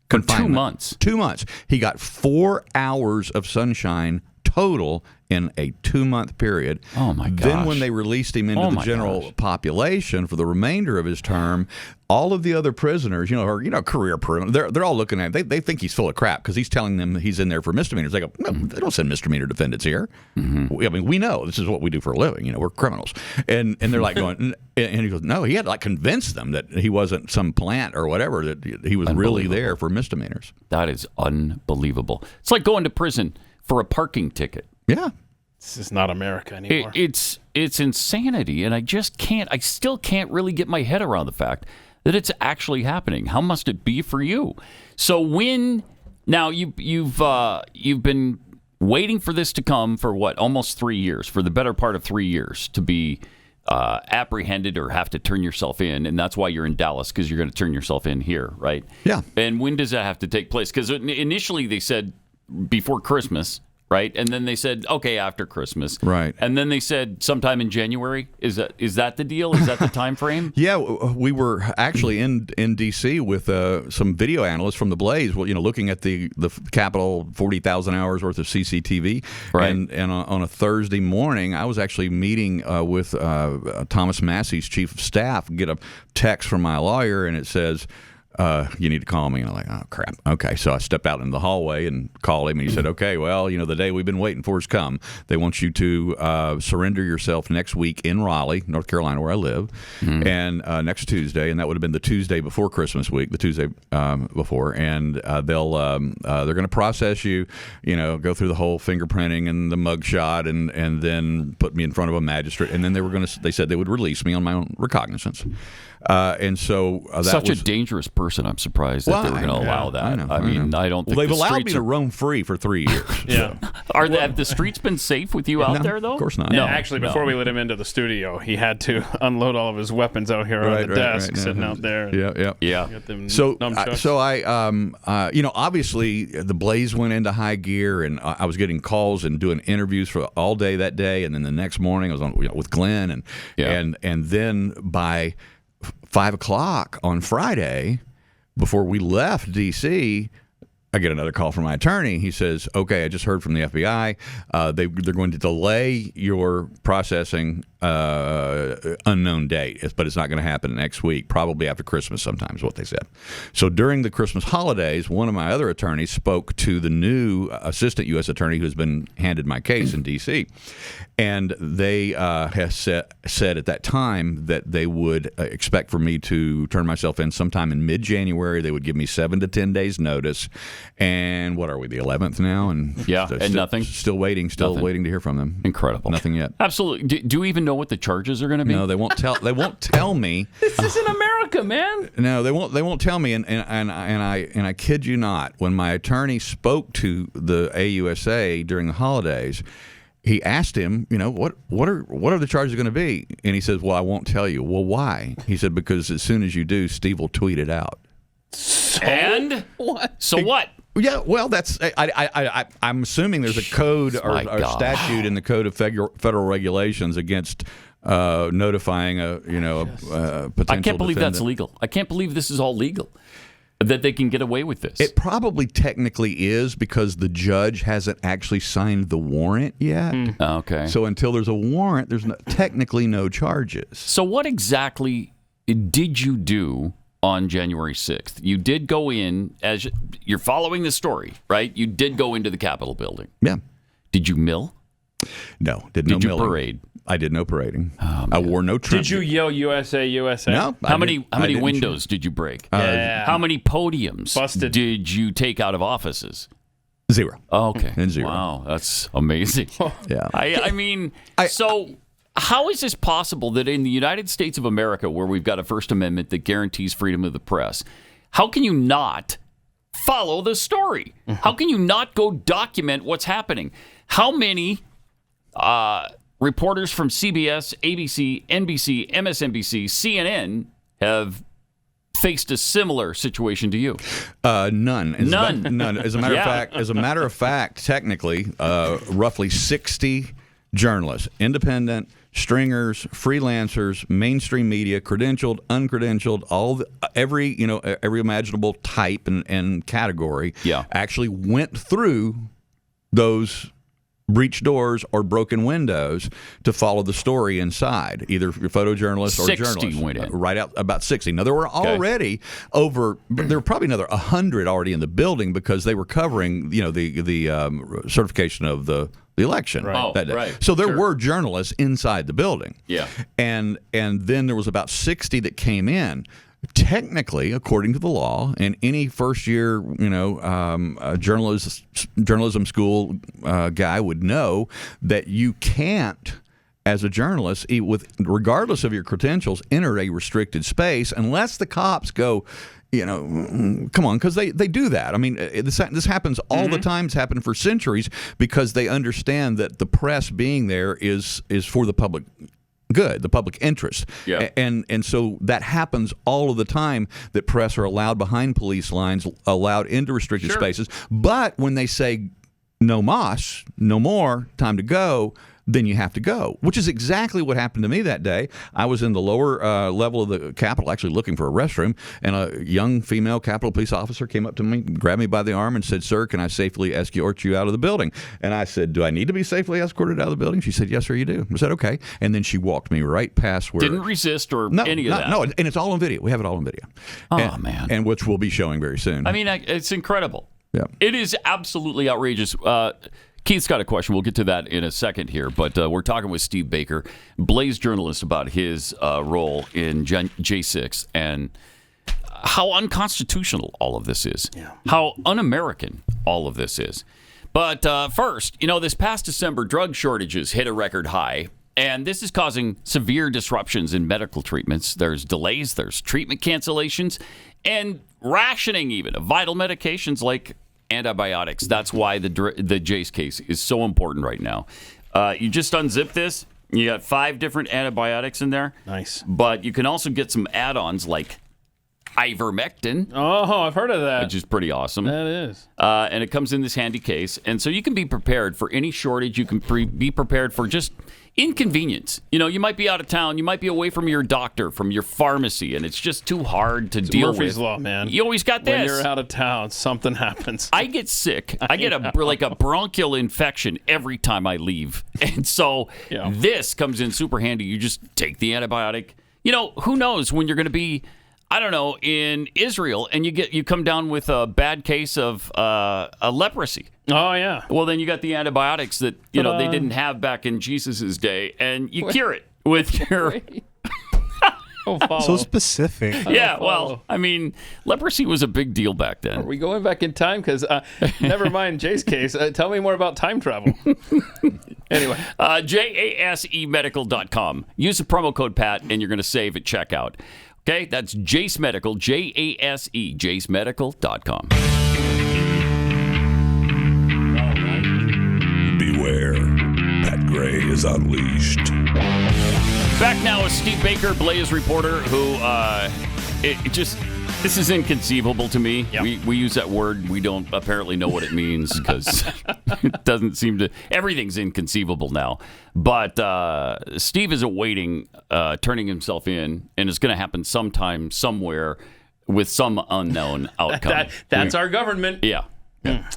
confinement. 2 months. 2 months. He got 4 hours of sunshine total in a 2-month period. Oh my gosh. Then when they released him into the general population for the remainder of his term, all of the other prisoners, career criminals, they're all looking at him. They think he's full of crap because he's telling them he's in there for misdemeanors. They go, no, they don't send misdemeanor defendants here. I mean, we know this is what we do for a living. We're criminals. And they're like going, and he goes, no, he had to convince them that he wasn't some plant or whatever, that he was really there for misdemeanors. That is unbelievable. It's like going to prison for a parking ticket. Yeah. This is not America anymore. It's insanity, and I still can't really get my head around the fact that it's actually happening. How must it be for you? So now you've been waiting for this to come for what, almost 3 years, for the better part of 3 years, to be apprehended or have to turn yourself in, and that's why you're in Dallas, because you're going to turn yourself in here, right? Yeah. And when does that have to take place? Because initially they said before Christmas, right? And then they said, okay, after Christmas. Right. And then they said sometime in January. Is that the deal? Is that the time frame? Yeah, we were actually in D.C. with some video analysts from the Blaze, looking at the Capitol 40,000 hours worth of CCTV. Right. And on a Thursday morning, I was actually meeting with Thomas Massey's chief of staff, get a text from my lawyer, and it says, you need to call me. And I'm like, oh, crap. Okay. So I stepped out in the hallway and called him, and he said, okay, well, the day we've been waiting for has come. They want you to surrender yourself next week in Raleigh, North Carolina, where I live, and next Tuesday, and that would have been the Tuesday before Christmas week, the Tuesday before, and they're going to process you, go through the whole fingerprinting and the mugshot, and then put me in front of a magistrate, and then they said they would release me on my own recognizance. And so that such was a dangerous person. I'm surprised that they were going to allow that. I mean, I don't think they've the allowed me streets to roam free for 3 years. Yeah. Have the streets been safe with you out there, though? Of course not. No, actually, before we let him into the studio, he had to unload all of his weapons out here on the desk, sitting out there. Yeah. Get them So nunchucks. I obviously the Blaze went into high gear, and I was getting calls and doing interviews for all day that day, and then the next morning I was on with Glenn, and then by 5 o'clock on Friday, before we left D.C., I get another call from my attorney. He says, okay, I just heard from the FBI. They're going to delay your processing unknown date, but it's not going to happen next week, probably after Christmas sometime is what they said. So during the Christmas holidays, one of my other attorneys spoke to the new assistant U.S. attorney who's been handed my case in D.C., and they have said at that time that they would expect for me to turn myself in sometime in mid-January. They would give me 7 to 10 days notice. And what are we, the 11th now? And nothing. Still waiting to hear from them. Incredible. Nothing yet. Absolutely. Do you even know what the charges are going to be? No, they won't tell. They won't tell me. This isn't America, man. No, they won't. They won't tell me. And I kid you not. When my attorney spoke to the AUSA during the holidays, he asked him, what are the charges going to be? And he says, well, I won't tell you. Well, why? He said, because as soon as you do, Steve will tweet it out. And what? So what? Yeah, well, that's I'm assuming there's a code or statute in the Code of Federal Regulations against notifying a potential. I can't believe defendant. that's legal. I can't believe this is all legal. That they can get away with this. It probably technically is because the judge hasn't actually signed the warrant yet. Okay. So until there's a warrant, there's technically no charges. So what exactly did you do on January 6th? You did go in, as you're following the story, right? You did go into the Capitol building. Yeah. Did you mill? No. Did you milling. parade? I did no parading. I wore no Trump. Did you yell USA, USA? No. How many windows did you break? How many podiums did you take out of offices? 0. Oh, okay. And 0. Wow, that's amazing. Yeah. I mean, so how is this possible that in the United States of America, where we've got a First Amendment that guarantees freedom of the press, how can you not follow the story? How can you not go document what's happening? How many reporters from CBS, ABC, NBC, MSNBC, CNN have faced a similar situation to you? None. None. As a matter of fact, technically, roughly 60 journalists, independent, stringers, freelancers, mainstream media, credentialed, uncredentialed, every imaginable type and category, actually went through those breached doors or broken windows to follow the story inside, either photojournalists or journalists. 60 went in. Right out, about 60. Now, there were already there were probably another 100 already in the building because they were covering, the certification of the election that day. Right. So there were journalists inside the building. Yeah. And then there was about 60 that came in. Technically, according to the law, and any first-year, journalism school guy would know that you can't as a journalist, regardless of your credentials, enter a restricted space unless the cops go, come on, because they do that. I mean, this happens all the time. It's happened for centuries because they understand that the press being there is for the public good, the public interest. Yeah. And so that happens all of the time, that press are allowed behind police lines, allowed into restricted spaces. But when they say no mas, no more, time to go, then you have to go, which is exactly what happened to me that day. I was in the lower level of the Capitol actually looking for a restroom, and a young female Capitol police officer came up to me, grabbed me by the arm and said, "Sir, can I safely escort you out of the building?" And I said, "Do I need to be safely escorted out of the building?" She said, "Yes, sir, you do." I said, "Okay." And then she walked me right past where... Didn't resist or any of that? No, and it's all on video. We have it all on video. Man. And which we'll be showing very soon. I mean, it's incredible. Yeah. It is absolutely outrageous. Keith's got a question. We'll get to that in a second here. But we're talking with Steve Baker, Blaze journalist, about his role in J6 and how unconstitutional all of this is, how un-American all of this is. But first, this past December, drug shortages hit a record high. And this is causing severe disruptions in medical treatments. There's delays, there's treatment cancellations, and rationing even of vital medications like antibiotics. That's why the Jace case is so important right now. You just unzip this. You got 5 different antibiotics in there. Nice. But you can also get some add-ons like ivermectin. Oh, I've heard of that. Which is pretty awesome. That is. And it comes in this handy case. And so you can be prepared for any shortage. You can be prepared for just inconvenience. You might be out of town. You might be away from your doctor, from your pharmacy, and it's just too hard to deal with. Murphy's Law, man. You always got this. When you're out of town, something happens. I get sick. I get a bronchial infection every time I leave. And so this comes in super handy. You just take the antibiotic. Who knows when you're going to be, I don't know, in Israel, and you come down with a bad case of a leprosy. Oh, yeah. Well, then you got the antibiotics that, they didn't have back in Jesus' day, and you cure it with your... So specific. Yeah, well, I mean, leprosy was a big deal back then. Are we going back in time? Because never mind Jay's case. Tell me more about time travel. Anyway. JASEmedical.com. Use the promo code PAT, and you're going to save at checkout. Okay, that's Jace Medical, JASE, JaceMedical.com. Beware, Pat Gray is unleashed. Back now with Steve Baker, Blaze reporter, who this is inconceivable to me. Yep. We use that word. We don't apparently know what it means because it doesn't seem to. Everything's inconceivable now. But Steve is awaiting turning himself in, and it's going to happen sometime, somewhere, with some unknown outcome. That's our government. Yeah.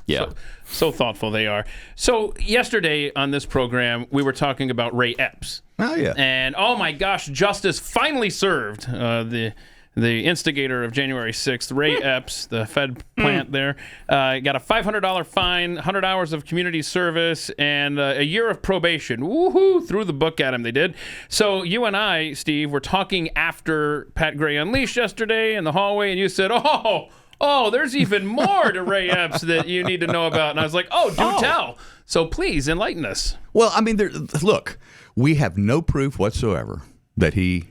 Yeah. So thoughtful they are. So yesterday on this program, we were talking about Ray Epps. Oh, yeah. And, oh, my gosh, justice finally served the instigator of January 6th, Ray Epps, the Fed plant there. Got a $500 fine, 100 hours of community service, and a year of probation. Woohoo! Threw the book at him, they did. So you and I, Steve, were talking after Pat Gray Unleashed yesterday in the hallway, and you said, Oh, there's even more to Ray Epps that you need to know about. And I was like, do tell. So please enlighten us. Well, I mean, look, we have no proof whatsoever that he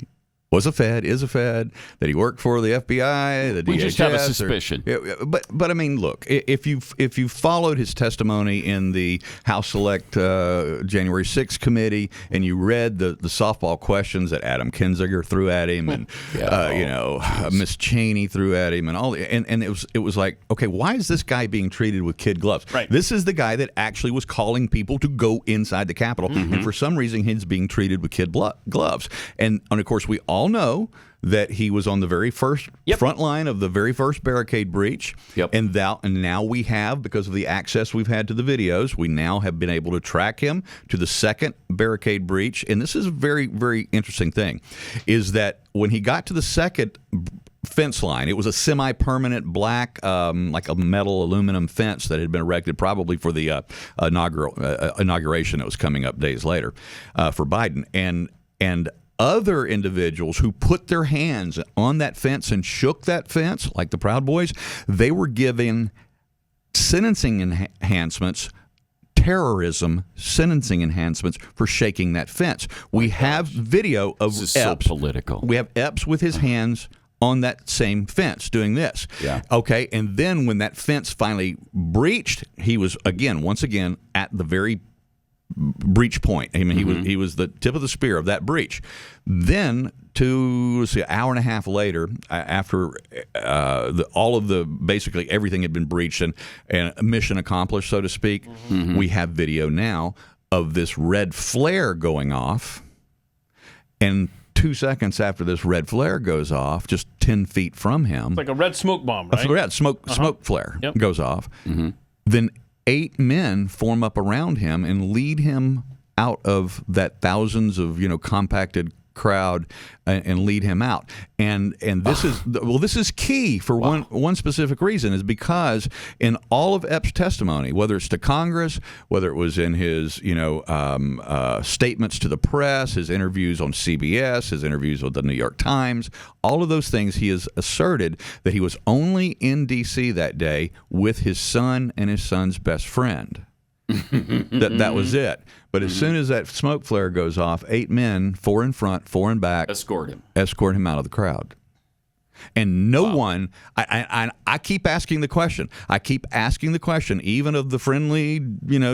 was a Fed, is a Fed, that he worked for the FBI, the DHS. We just have a suspicion. But I mean, look, if you followed his testimony in the House Select January 6th committee, and you read the softball questions that Adam Kinzinger threw at him, and Miss Cheney threw at him, and all, and it was like, okay, why is this guy being treated with kid gloves? Right. This is the guy that actually was calling people to go inside the Capitol, and for some reason he's being treated with kid gloves, and of course we all know that he was on the very first front line of the very first barricade breach. Yep. And now we have, because of the access we've had to the videos, we now have been able to track him to the second barricade breach. And this is a very, very interesting thing, is that when he got to the second fence line, it was a semi-permanent black, like a metal aluminum fence that had been erected probably for the inauguration that was coming up days later for Biden. And other individuals who put their hands on that fence and shook that fence, like the Proud Boys, they were given sentencing enhancements terrorism sentencing enhancements for shaking that fence. We have video of This is Epps. so political. We have Epps with his hands on that same fence doing this. Yeah. Okay, and then when that fence finally breached, he was once again at the very breach point. I mean, he was the tip of the spear of that breach. Then, an hour and a half later, after basically everything had been breached and mission accomplished, so to speak, we have video now of this red flare going off, and 2 seconds after this red flare goes off, just 10 feet from him, It's like a red smoke bomb, right? a red smoke flare goes off. Then 8 men form up around him and lead him out of that thousands of compacted crowd and lead him out. And this is key for one specific reason, is because in all of Epps' testimony, whether it's to Congress, whether it was in his statements to the press, his interviews on CBS, his interviews with the New York Times, all of those things, he has asserted that he was only in D.C. that day with his son and his son's best friend. that was it. But as soon as that smoke flare goes off, 8 men, 4 in front, 4 in back, escort him out of the crowd. And no one, I keep asking the question. Even of the friendly,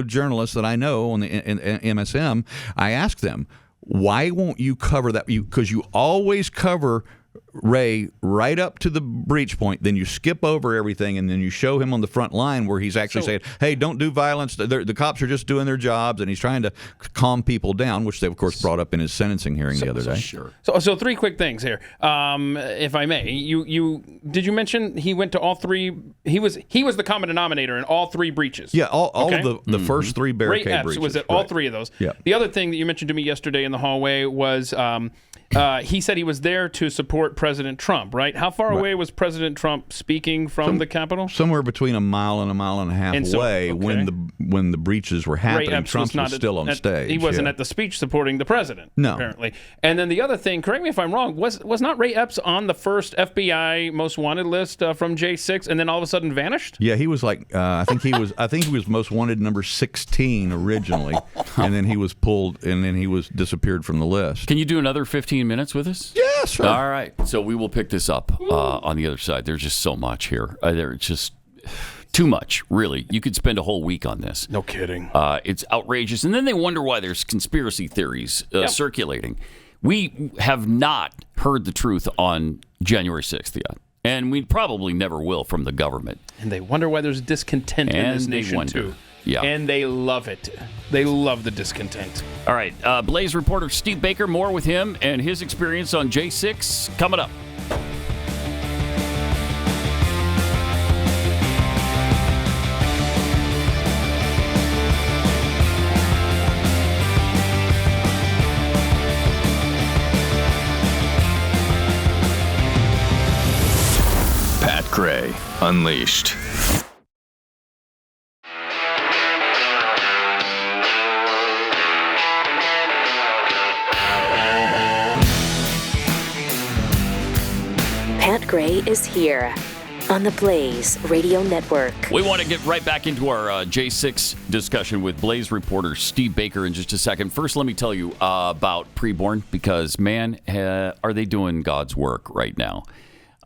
journalists that I know on the in MSM. I ask them, why won't you cover that? Because you always cover Ray right up to the breach point, then you skip over everything, and then you show him on the front line where he's actually saying, hey, don't do violence. The cops are just doing their jobs, and he's trying to calm people down, which they, of course, brought up in his sentencing hearing the other day. Sure. So 3 quick things here, if I may. Did you mention he went to all 3? He was the common denominator in all 3 breaches. Yeah, all of the first 3 barricade Ray Epps breaches. was at all 3 of those. Yeah. The other thing that you mentioned to me yesterday in the hallway was he said he was there to support President Trump, right? How far away was President Trump speaking from the Capitol? Somewhere between a mile and a half away. When the breaches were happening. Trump was still on stage. He wasn't at the speech supporting the president, apparently. And then the other thing, correct me if I'm wrong, was not Ray Epps on the first FBI most wanted list from J6 and then all of a sudden vanished? Yeah, he was like I think he was most wanted number 16 originally, and then he was pulled and then he was disappeared from the list. Can you do another 15 minutes with us? Yeah, sure. All right. So we will pick this up on the other side. There's just so much here. There's just too much, really. You could spend a whole week on this. No kidding. It's outrageous. And then they wonder why there's conspiracy theories circulating. We have not heard the truth on January 6th yet. And we probably never will from the government. And they wonder why there's discontent in this nation, too. Yeah. And they love it. They love the discontent. All right. Blaze reporter Steve Baker, more with him and his experience on J6 coming up. Pat Gray Unleashed. Pat Gray is here on the Blaze Radio Network. We want to get right back into our J6 discussion with Blaze reporter Steve Baker in just a second. First, let me tell you about Preborn, because, man, are they doing God's work right now?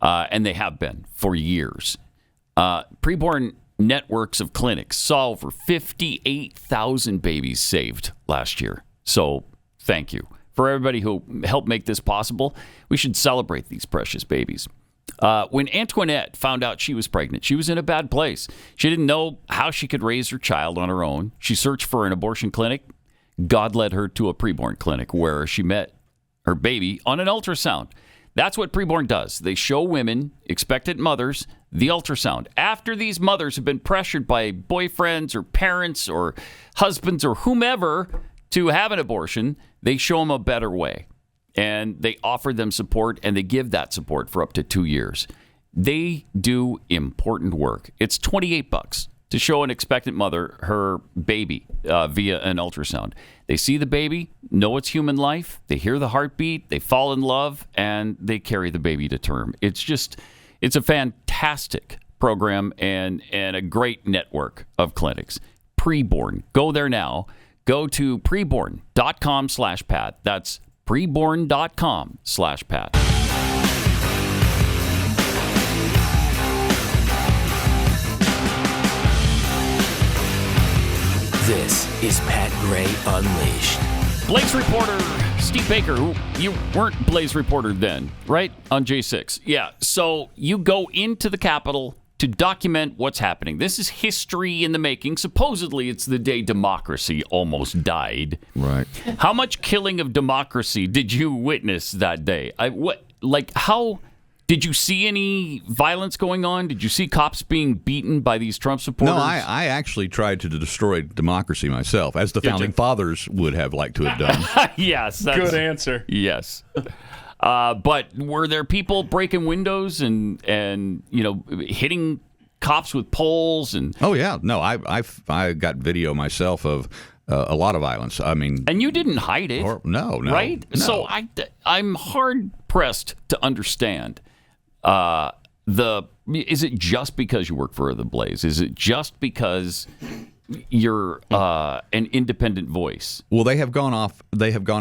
And they have been for years. Preborn networks of clinics saw over 58,000 babies saved last year. So thank you. For everybody who helped make this possible, we should celebrate these precious babies. When Antoinette found out she was pregnant, she was in a bad place. She didn't know how she could raise her child on her own. She searched for an abortion clinic. God led her to a preborn clinic where she met her baby on an ultrasound. That's what Preborn does. They show women, expectant mothers, the ultrasound. After these mothers have been pressured by boyfriends or parents or husbands or whomever to have an abortion, they show them a better way. And they offer them support, and they give that support for up to 2 years. They do important work. It's $28 to show an expectant mother her baby via an ultrasound. They see the baby, know it's human life, they hear the heartbeat, they fall in love, and they carry the baby to term. It's a fantastic program and a great network of clinics. Preborn. Go there now. Go to preborn.com/Pat. That's preborn.com/Pat. This is Pat Gray Unleashed. Blaze reporter Steve Baker, who you weren't Blaze reporter then, right? On J6. Yeah. So you go into the Capitol to document what's happening. This is history in the making. Supposedly, it's the day democracy almost died. Right. How much killing of democracy did you witness that day? How did you see any violence going on? Did you see cops being beaten by these Trump supporters? No, I actually tried to destroy democracy myself, as the founding fathers would have liked to have done. Yes. That's, good answer. Yes. But were there people breaking windows and hitting cops with poles and? Oh yeah, no, I got video myself of a lot of violence. I mean, and you didn't hide it. No, right? No. So I'm hard pressed to understand. Is it just because you work for the Blaze? Is it just because you're an independent voice? Well, they have gone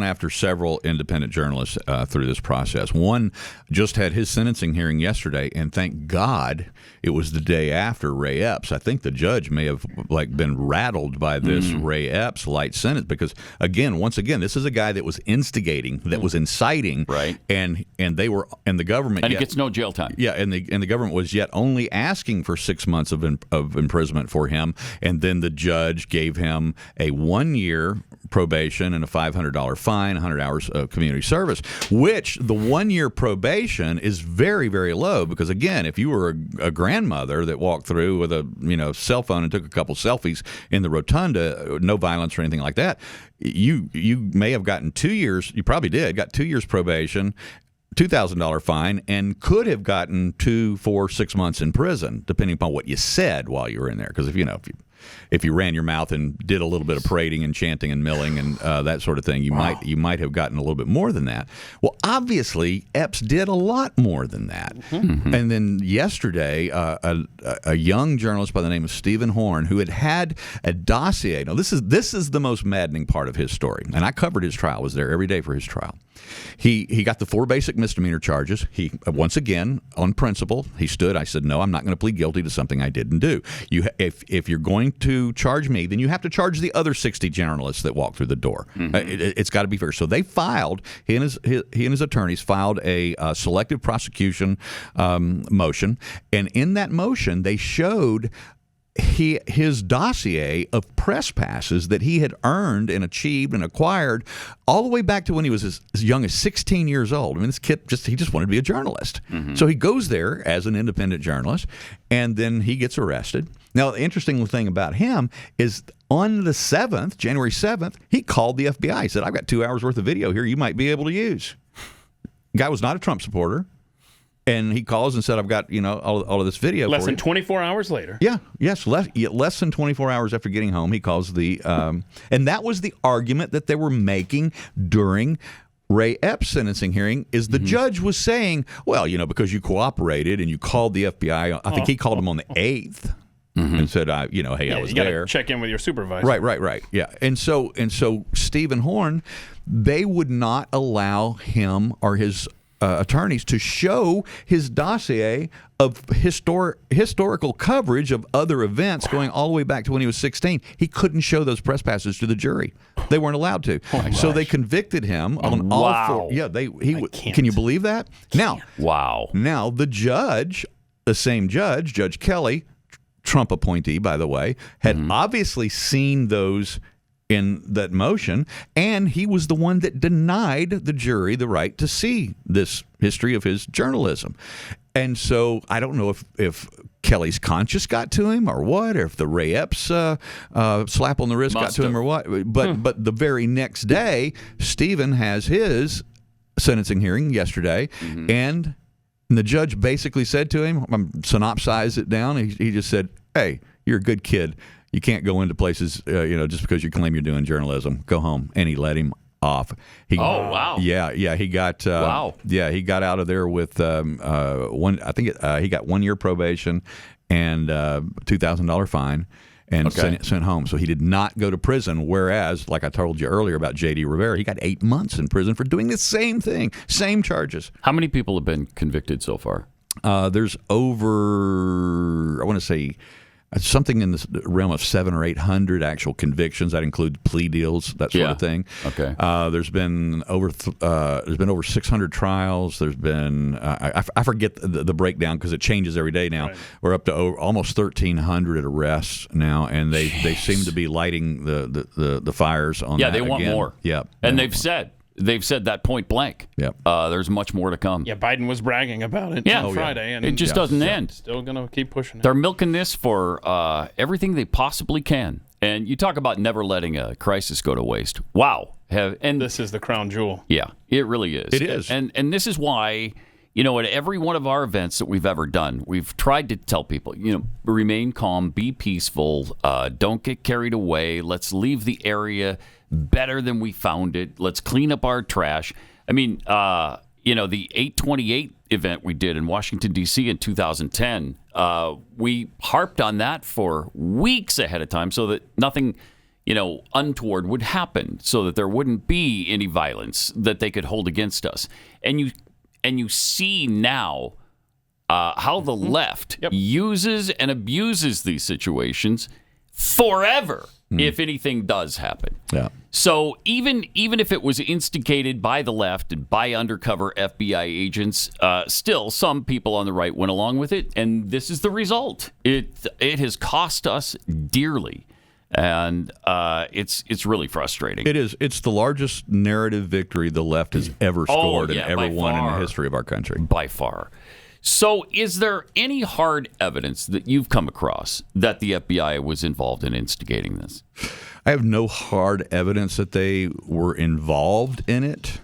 after several independent journalists through this process. One just had his sentencing hearing yesterday, and thank God it was the day after Ray Epps. I think the judge may have been rattled by this Ray Epps light sentence because once again, this is a guy that was instigating, that was inciting, right? And the government, and he gets no jail time. Yeah, and the government was yet only asking for 6 months of imprisonment for him, and then the judge gave him a 1-year probation and a $500 fine, 100 hours of community service, which the 1-year probation is very, very low because, again, if you were a grandmother that walked through with a cell phone and took a couple selfies in the rotunda, no violence or anything like that, you may have gotten 2 years, you probably got 2 years probation, $2,000 fine, and could have gotten 2, 4, 6 months in prison, depending upon what you said while you were in there. Because if you ran your mouth and did a little bit of parading and chanting and milling and that sort of thing, you might have gotten a little bit more than that. Well, obviously, Epps did a lot more than that. Mm-hmm. And then yesterday, a young journalist by the name of Stephen Horn, who had a dossier. Now, this is the most maddening part of his story, and I covered his trial. Was there every day for his trial. He got the 4 basic misdemeanor charges. He once again, on principle, he stood. I said, no, I'm not going to plead guilty to something I didn't do. If you're going to charge me, then you have to charge the other 60 journalists that walked through the door. Mm-hmm. It's got to be fair. So they filed. He and his attorneys filed a selective prosecution motion, and in that motion, they showed his dossier of press passes that he had earned and achieved and acquired all the way back to when he was as young as 16 years old. I mean, this kid just wanted to be a journalist. Mm-hmm. So he goes there as an independent journalist, and then he gets arrested. Now, the interesting thing about him is on the 7th, January 7th, he called the FBI. He said, I've got 2 hours worth of video here you might be able to use. The guy was not a Trump supporter. And he calls and said, I've got, all of this video Less than 24 hours later. Yeah. Yes. Less than 24 hours after getting home, he calls the and that was the argument that they were making during Ray Epps' sentencing hearing is the judge was saying, well, because you cooperated and you called the FBI. I think he called him on the 8th. Mm-hmm. And said, hey, I was there. Check in with your supervisor. Right. Yeah. And so Stephen Horn, they would not allow him or his attorneys to show his dossier of historical coverage of other events going all the way back to when he was 16. He couldn't show those press passes to the jury. They weren't allowed to. So they convicted him on all 4. Yeah, can you believe that? Now, the judge, the same judge, Judge Kelly, Trump appointee, by the way, had obviously seen those in that motion, and he was the one that denied the jury the right to see this history of his journalism. And so I don't know if Kelly's conscience got to him or what, or if the Ray Epps slap on the wrist got to him or what. But the very next day, Stephen has his sentencing hearing yesterday, and the judge basically said to him, synopsize it down, he just said, hey, you're a good kid. You can't go into places, just because you claim you're doing journalism. Go home. And he let him off. Wow. Yeah. He got. Wow. Yeah, he got out of there with one. I think he got 1 year probation and $2,000 fine. and sent home. So he did not go to prison, whereas, like I told you earlier about J.D. Rivera, he got 8 months in prison for doing the same thing, same charges. How many people have been convicted so far? There's over, I want to say, something in the realm of 700 or 800 actual convictions. That includes plea deals, that sort of thing. Okay. There's been over 600 trials. There's been I forget the breakdown because it changes every day now. Right. We're up to almost 1,300 arrests now, and they seem to be lighting the fires on. Yeah, they want more. Yeah, and they've said that point blank. Yep. There's much more to come. Yeah, Biden was bragging about it on Friday. And it just doesn't end. Still going to keep pushing it. They're milking this for everything they possibly can. And you talk about never letting a crisis go to waste. Wow. And this is the crown jewel. Yeah, it really is. It is. And this is why, at every one of our events that we've ever done, we've tried to tell people, remain calm, be peaceful, don't get carried away. Let's leave the area better than we found it. Let's clean up our trash. I mean, the 828 event we did in Washington, D.C. in 2010, we harped on that for weeks ahead of time so that nothing, untoward would happen, so that there wouldn't be any violence that they could hold against us. And you see now how the left uses and abuses these situations forever if anything does happen. Yeah. So even if it was instigated by the left and by undercover FBI agents, still some people on the right went along with it, and this is the result. It has cost us dearly, and it's really frustrating. It is. It's the largest narrative victory the left has ever scored and ever won in the history of our country. By far. So is there any hard evidence that you've come across that the FBI was involved in instigating this? I have no hard evidence that they were involved in it.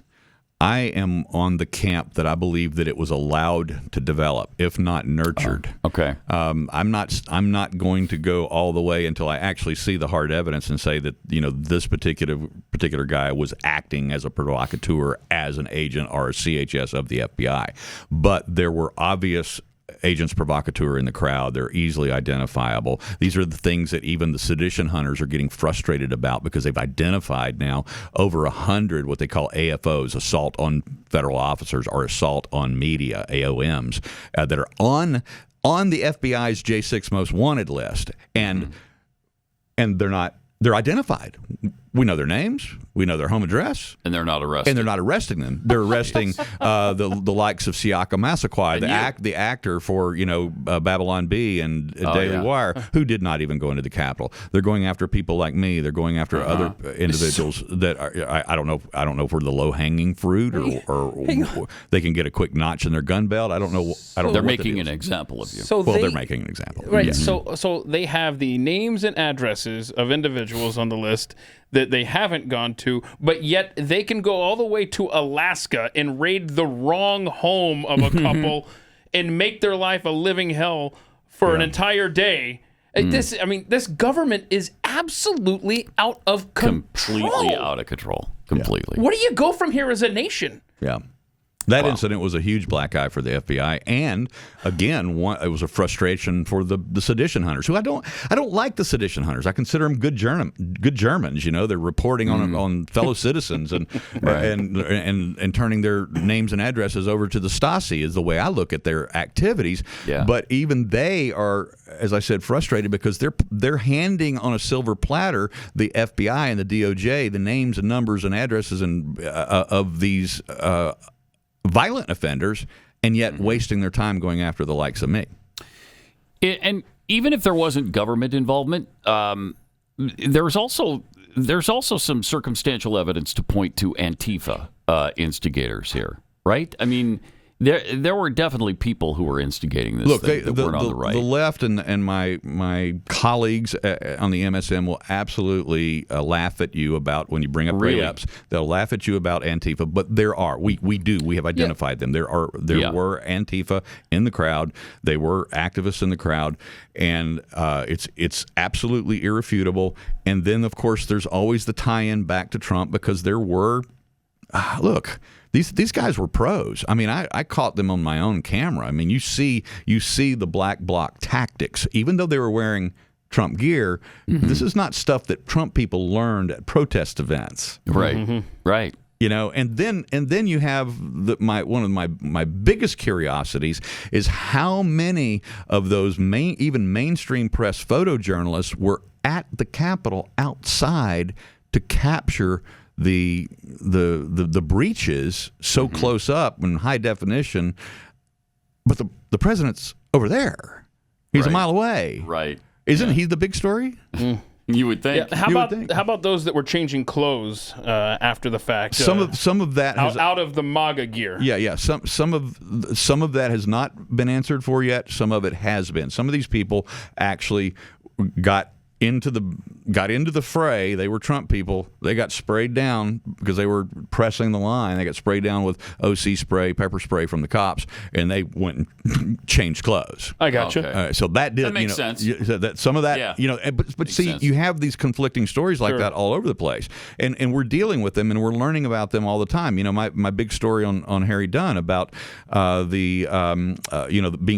I am on the camp that I believe that it was allowed to develop, if not nurtured. Okay. I'm not going to go all the way until I actually see the hard evidence and say that this particular guy was acting as a provocateur, as an agent or a CHS of the FBI. But there were obvious agents provocateur in the crowd. They're easily identifiable. These are the things that even the sedition hunters are getting frustrated about because they've identified now over 100 what they call AFOs, assault on federal officers or assault on media, AOMs, that are on the FBI's J6 most wanted list, and they're identified. We know their names. We know their home address. And they're not arrested. And they're not arresting them. They're arresting the likes of Siaka Massaquoi, the actor for Babylon Bee and Daily Wire, who did not even go into the Capitol. They're going after people like me. They're going after other individuals that are, I don't know if we're the low hanging fruit or they can get a quick notch in their gun belt. I don't know. They're making an example of you. They're making an example. Right. Yes. So they have the names and addresses of individuals on the list that they haven't gone to, but yet they can go all the way to Alaska and raid the wrong home of a couple and make their life a living hell for an entire day. This government is absolutely out of control. Completely out of control. Completely. Where do you go from here as a nation? Yeah. That incident was a huge black eye for the FBI, and again, it was a frustration for the sedition hunters. Who I don't like the sedition hunters. I consider them good Germans. They're reporting on fellow citizens and turning their names and addresses over to the Stasi is the way I look at their activities. Yeah. But even they are, as I said, frustrated because they're handing on a silver platter the FBI and the DOJ the names and numbers and addresses and of these violent offenders, and yet wasting their time going after the likes of me. And even if there wasn't government involvement, there's also some circumstantial evidence to point to Antifa instigators here, right? I mean, there were definitely people who were instigating this. Look, that weren't on the right. The left and my colleagues on the MSM will absolutely laugh at you about when you bring up Ray Epps. They'll laugh at you about Antifa, but we have identified them. There were Antifa in the crowd. They were activists in the crowd, and it's absolutely irrefutable. And then of course there's always the tie-in back to Trump because there were look. These guys were pros. I mean, I caught them on my own camera. I mean, you see the black bloc tactics. Even though they were wearing Trump gear. This is not stuff that Trump people learned at protest events. Right. Right. You know, and then you have one of my biggest curiosities is how many of those even mainstream press photojournalists were at the Capitol outside to capture the breaches so close up in high definition, but the president's over there. He's a mile away. Right. Isn't he the big story? You would think. Yeah, how about those that were changing clothes after the fact? Some of that out of the MAGA gear. Yeah. Some of that has not been answered for yet. Some of it has been. Some of these people actually got into the fray. They were Trump people. They got sprayed down because they were pressing the line. They got sprayed down with OC spray, pepper spray from the cops, and they went and changed clothes. I got you. So that makes sense. That some of that, but see, sense. you have these conflicting stories like that all over the place, and we're dealing with them and we're learning about them all the time. You know, my big story on Harry Dunn about being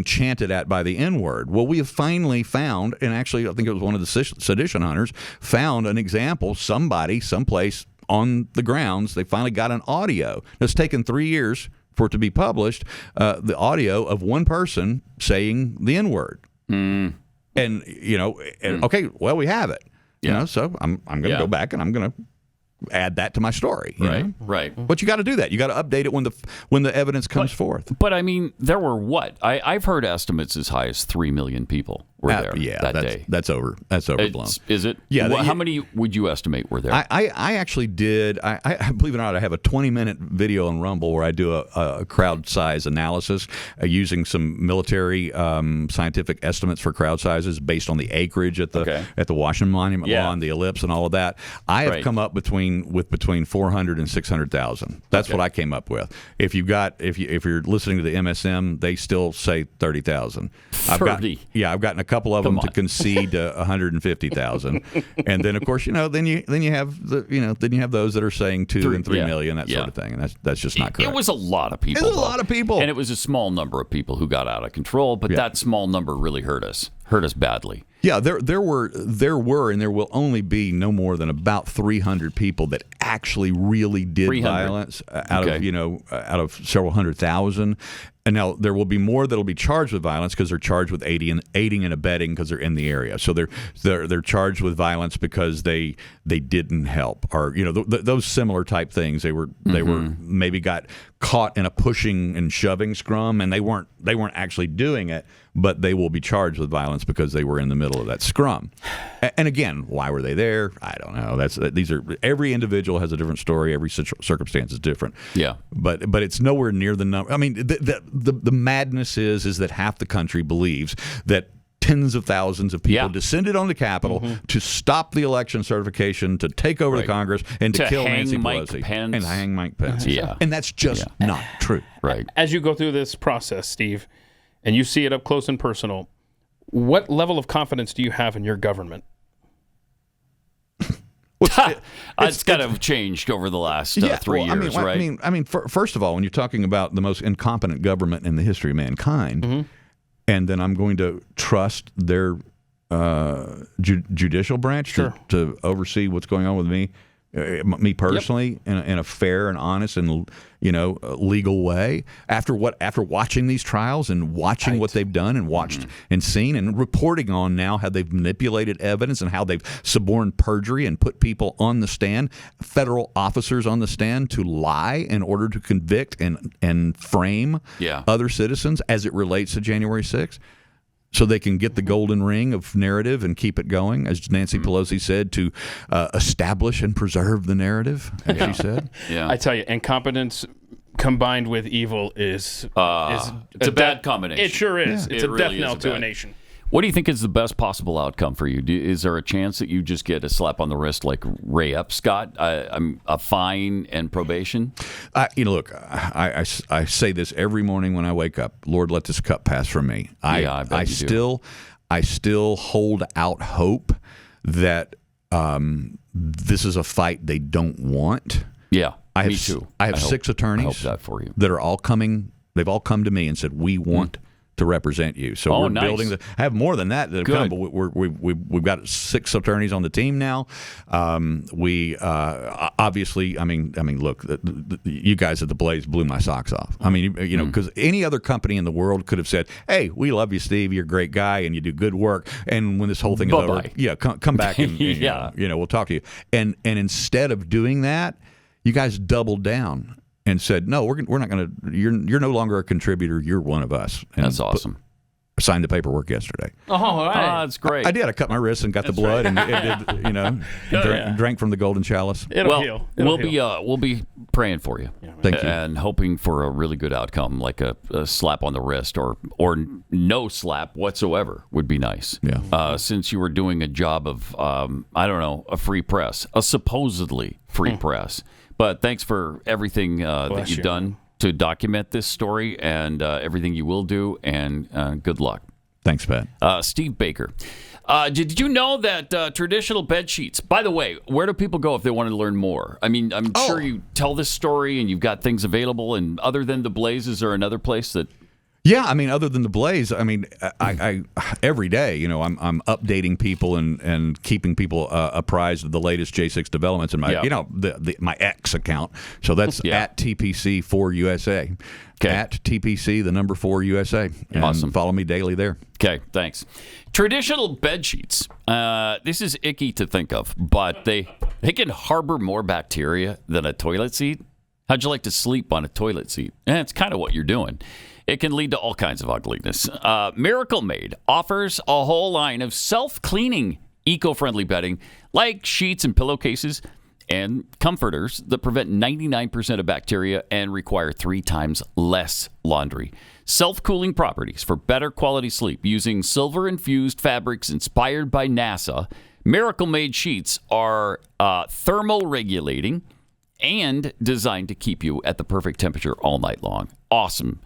chanted at by the N-word. Well, we have finally found, and actually I think it was one of the sedition hunters found an example, somebody someplace on the grounds. They finally got an audio. It's taken 3 years for it to be published, the audio of one person saying the N-word. And okay, well, we have it. You know, so I'm going to go back and I'm going to add that to my story. Right. But you got to do that. You got to update it when the evidence comes forth. But I mean, there were I've heard estimates as high as 3 million people were there that day. That's overblown. Is it? Yeah. How many would you estimate were there? I actually did. I believe it or not, I have a 20-minute video on Rumble where I do a crowd size analysis using some military scientific estimates for crowd sizes based on the acreage at the Washington Monument Lawn, the ellipse, and all of that. I have come up with between 400 and 600,000. That's what I came up with. If you're listening to the MSM, they still say 30,000. 30. I've gotten a couple of them to concede to 150,000, and then of course then you have those that are saying 2 and 3 million, that sort of thing, and that's just not correct. It was a lot of people. It was a lot of people, and it was a small number of people who got out of control. But that small number really hurt us badly. Yeah, there were, and there will only be no more than about 300 people that actually really did violence out of several 100,000. And now there will be more that will be charged with violence because they're charged with aiding and abetting because they're in the area. So they're charged with violence because they didn't help, or those similar type things. They were maybe got caught in a pushing and shoving scrum, and they weren't actually doing it, but they will be charged with violence because they were in the middle of that scrum. And again, why were they there? I don't know. Every individual has a different story. Every circumstance is different. Yeah. But it's nowhere near the number. I mean, the madness is that half the country believes that tens of thousands of people descended on the Capitol to stop the election certification, to take over the Congress, and to kill Nancy Pelosi and hang Mike Pence. And that's just not true. Right. As you go through this process, Steve, and you see it up close and personal, what level of confidence do you have in your government? It's kind of changed over the last 3 years, right? I mean, first of all, when you're talking about the most incompetent government in the history of mankind, and then I'm going to trust their judicial branch to oversee what's going on with me personally in a fair and honest and legal way. After watching these trials and watching what they've done and watched and seen and reporting on now how they've manipulated evidence and how they've suborned perjury and put people on the stand, federal officers on the stand, to lie in order to convict and frame other citizens as it relates to January 6th. So they can get the golden ring of narrative and keep it going, as Nancy Pelosi said, to establish and preserve the narrative, as she said. I tell you, incompetence combined with evil is it's a bad combination. It sure is. It's a death knell to a nation. What do you think is the best possible outcome for you? Is there a chance that you just get a slap on the wrist like Ray Epps got, a fine and probation? Look, I say this every morning when I wake up. Lord, let this cup pass from me. I still hold out hope that this is a fight they don't want. Yeah, me too. I have 6 attorneys that for you. that are all coming. They've all come to me and said, we want to represent you. So we're nice. building I have more than that have come, but we've got 6 attorneys on the team now. We obviously, I mean, look, you guys at the Blaze blew my socks off. I mean, because any other company in the world could have said, "Hey, we love you, Steve. You're a great guy, and you do good work." And when this whole thing is over, come back and we'll talk to you. And instead of doing that, you guys doubled down and said, "No, we're not going to. You're no longer a contributor. You're one of us." And that's awesome. Signed the paperwork yesterday. Oh, all right. That's great. I did. I cut my wrist and got the blood, and it did, drank from the golden chalice. It'll heal. We'll be praying for you. Thank you. And hoping for a really good outcome, like a slap on the wrist or no slap whatsoever would be nice. Yeah. Since you were doing a job of a free press, a supposedly free press. But thanks for everything that you've done to document this story and everything you will do, and good luck. Thanks, Pat. Steve Baker. Did you know that traditional bed sheets, by the way, where do people go if they want to learn more? I mean, I'm sure you tell this story and you've got things available, and other than the Blaze, is there another place that... Yeah, I mean, other than the Blaze, I mean, I every day, I'm updating people and keeping people apprised of the latest J6 developments in my, my X account. So that's at TPC4USA. Okay. At TPC, the number 4 USA. And awesome. Follow me daily there. Okay, thanks. Traditional bed sheets. This is icky to think of, but they can harbor more bacteria than a toilet seat. How'd you like to sleep on a toilet seat? It's kind of what you're doing. It can lead to all kinds of ugliness. Miracle Made offers a whole line of self-cleaning, eco-friendly bedding, like sheets and pillowcases and comforters that prevent 99% of bacteria and require 3 times less laundry. Self-cooling properties for better quality sleep using silver-infused fabrics inspired by NASA. Miracle Made sheets are thermal regulating and designed to keep you at the perfect temperature all night long. Awesome.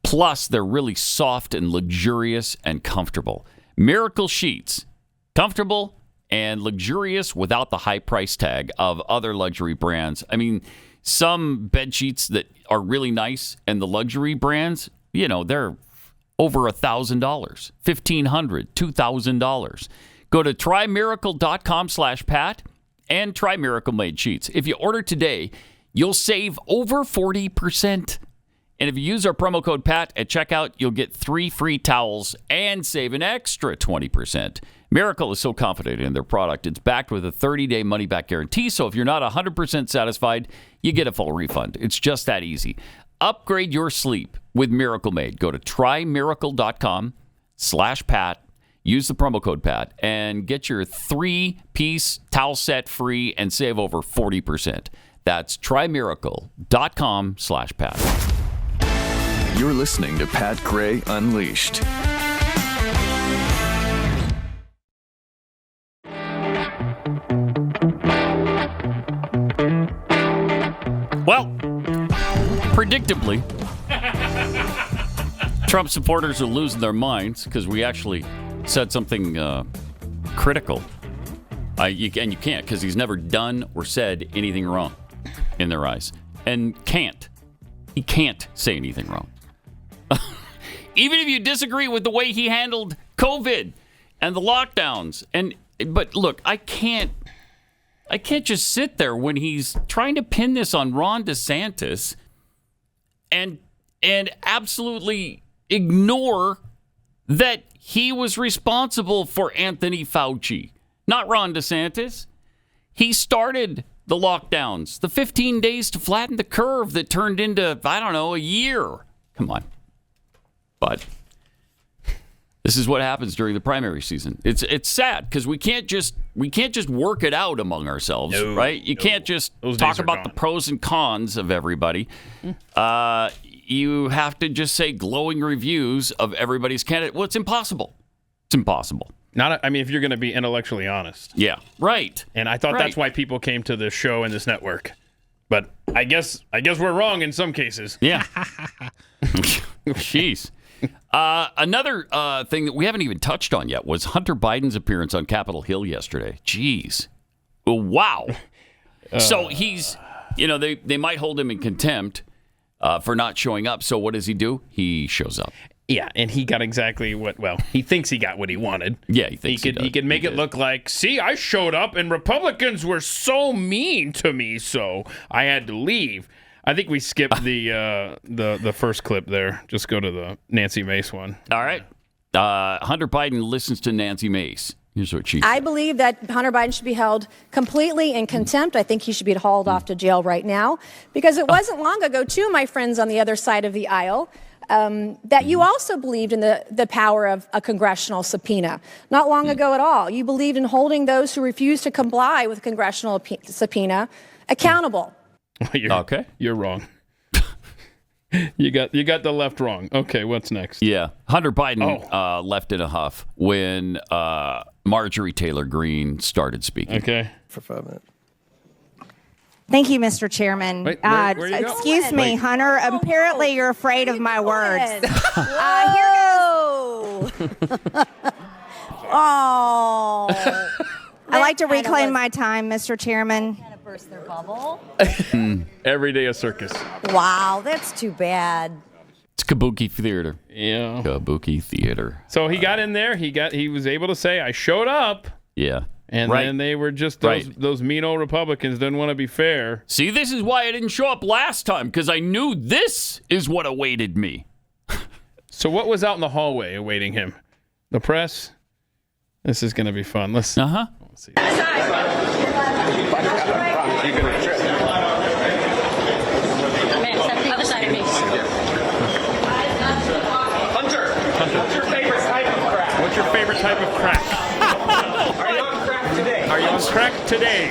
Plus, they're really soft and luxurious and comfortable. Miracle Sheets. Comfortable and luxurious without the high price tag of other luxury brands. I mean, some bed sheets that are really nice and the luxury brands, they're over $1,000, $1,500, $2,000. Go to trymiracle.com/Pat and try Miracle Made Sheets. If you order today, you'll save over 40%. And if you use our promo code PAT at checkout, you'll get 3 free towels and save an extra 20%. Miracle is so confident in their product, it's backed with a 30-day money-back guarantee. So if you're not 100% satisfied, you get a full refund. It's just that easy. Upgrade your sleep with Miracle Made. Go to trymiracle.com/Pat. Use the promo code PAT and get your 3-piece towel set free and save over 40%. That's trymiracle.com/Pat. You're listening to Pat Gray Unleashed. Well, predictably, Trump supporters are losing their minds because we actually said something critical. You can't, because he's never done or said anything wrong in their eyes. And he can't say anything wrong. Even if you disagree with the way he handled COVID and the lockdowns. But look, I can't just sit there when he's trying to pin this on Ron DeSantis and absolutely ignore that he was responsible for Anthony Fauci, not Ron DeSantis. He started the lockdowns, the 15 days to flatten the curve that turned into, a year. Come on. But this is what happens during the primary season. It's sad because we can't just work it out among ourselves, right? You can't just talk about the pros and cons of everybody. You have to just say glowing reviews of everybody's candidate. Well, it's impossible. It's impossible. If you're going to be intellectually honest. Yeah, right. And I thought that's why people came to this show and this network. But I guess we're wrong in some cases. Yeah. Jeez. Another thing that we haven't even touched on yet was Hunter Biden's appearance on Capitol Hill yesterday. Jeez. Wow. So he's, they might hold him in contempt for not showing up. So what does he do? He shows up. Yeah, and he got exactly he thinks he got what he wanted. Yeah, he thinks he could make it look like, see, I showed up and Republicans were so mean to me, so I had to leave. I think we skipped the first clip there. Just go to the Nancy Mace one. All right. Hunter Biden listens to Nancy Mace. Here's what she said. I believe that Hunter Biden should be held completely in contempt. I think he should be hauled off to jail right now, because it wasn't long ago, too, my friends on the other side of the aisle, that you also believed in the power of a congressional subpoena. Not long ago at all. You believed in holding those who refuse to comply with a congressional subpoena accountable. Okay. You're wrong. You got the left wrong. Okay, what's next? Yeah. Hunter Biden left in a huff when Marjorie Taylor Greene started speaking. Okay. For 5 minutes. Thank you, Mr. Chairman. Wait, where you go? Excuse me, Hunter. Apparently, you're afraid of my words. Oh. I like to reclaim my time, Mr. Chairman. Burst their bubble. Every day a circus. Wow, that's too bad. It's Kabuki theater. Yeah. Kabuki theater. So he got in there. He was able to say, I showed up. Yeah. And then they were just those mean old Republicans didn't want to be fair. See, this is why I didn't show up last time, because I knew this is what awaited me. So what was out in the hallway awaiting him? The press? This is going to be fun. Let's see. Other side of me. Hunter. What's your favorite type of crack? What's your favorite type of crack? Are you on crack today? Are you on crack today?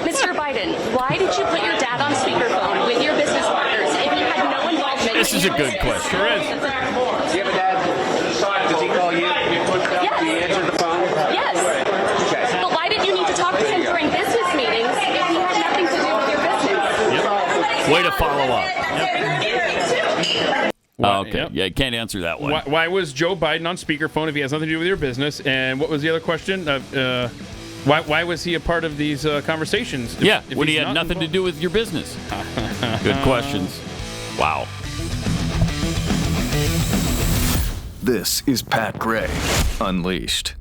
Mr. Biden, why did you put your dad on speakerphone with your business partners if you had no involvement? This is a good question. Sure is. Do you have a dad? Does he call you? Yes. Do you answer the phone? Yes. Okay. But why did you need to talk to him during business meetings if he had nothing to do with your business? Yep. Way to follow up. Okay. Yep. Yeah, you can't answer that one. Why was Joe Biden on speakerphone if he has nothing to do with your business? And what was the other question? Why was he a part of these conversations? When he had nothing to do with your business. Good questions. Wow. This is Pat Gray Unleashed.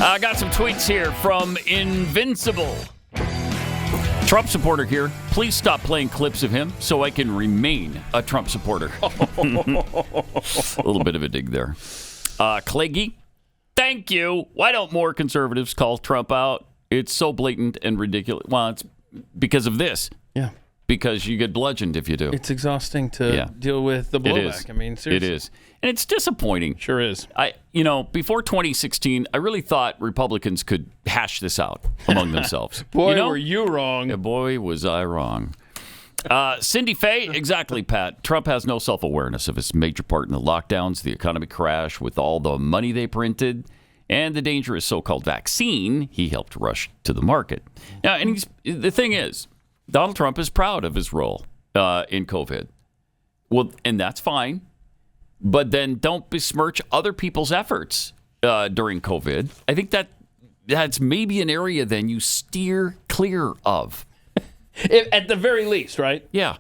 I got some tweets here from Invincible. Trump supporter here. Please stop playing clips of him so I can remain a Trump supporter. A little bit of a dig there. Cleggy, thank you. Why don't more conservatives call Trump out? It's so blatant and ridiculous. Well, it's because of this. Yeah. Because you get bludgeoned if you do. It's exhausting to deal with the blowback. It is. I mean, seriously. It is. And it's disappointing. Sure is. Before 2016, I really thought Republicans could hash this out among themselves. Boy, were you wrong. Yeah, boy, was I wrong. Cindy Faye, exactly, Pat. Trump has no self-awareness of his major part in the lockdowns, the economic crash with all the money they printed, and the dangerous so-called vaccine he helped rush to the market. Now, and the thing is, Donald Trump is proud of his role in COVID. Well, and that's fine. But then don't besmirch other people's efforts during COVID. I think that's maybe an area then you steer clear of. At the very least, right? Yeah.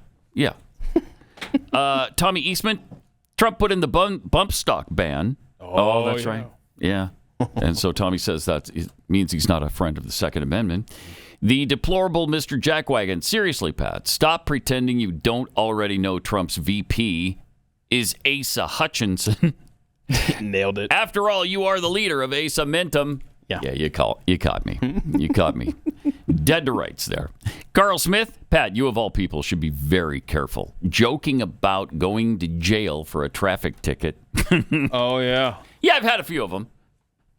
Tommy Eastman, Trump put in the bump stock ban. Oh, that's right. Yeah. And so Tommy says that means he's not a friend of the Second Amendment. The deplorable Mr. Jackwagon. Seriously, Pat, stop pretending you don't already know Trump's VP is Asa Hutchinson. Nailed it. After all, you are the leader of Asa Mentum. Yeah, you caught me. You caught me. Dead to rights there. Carl Smith, Pat, you of all people should be very careful. Joking about going to jail for a traffic ticket. Oh, yeah. Yeah, I've had a few of them.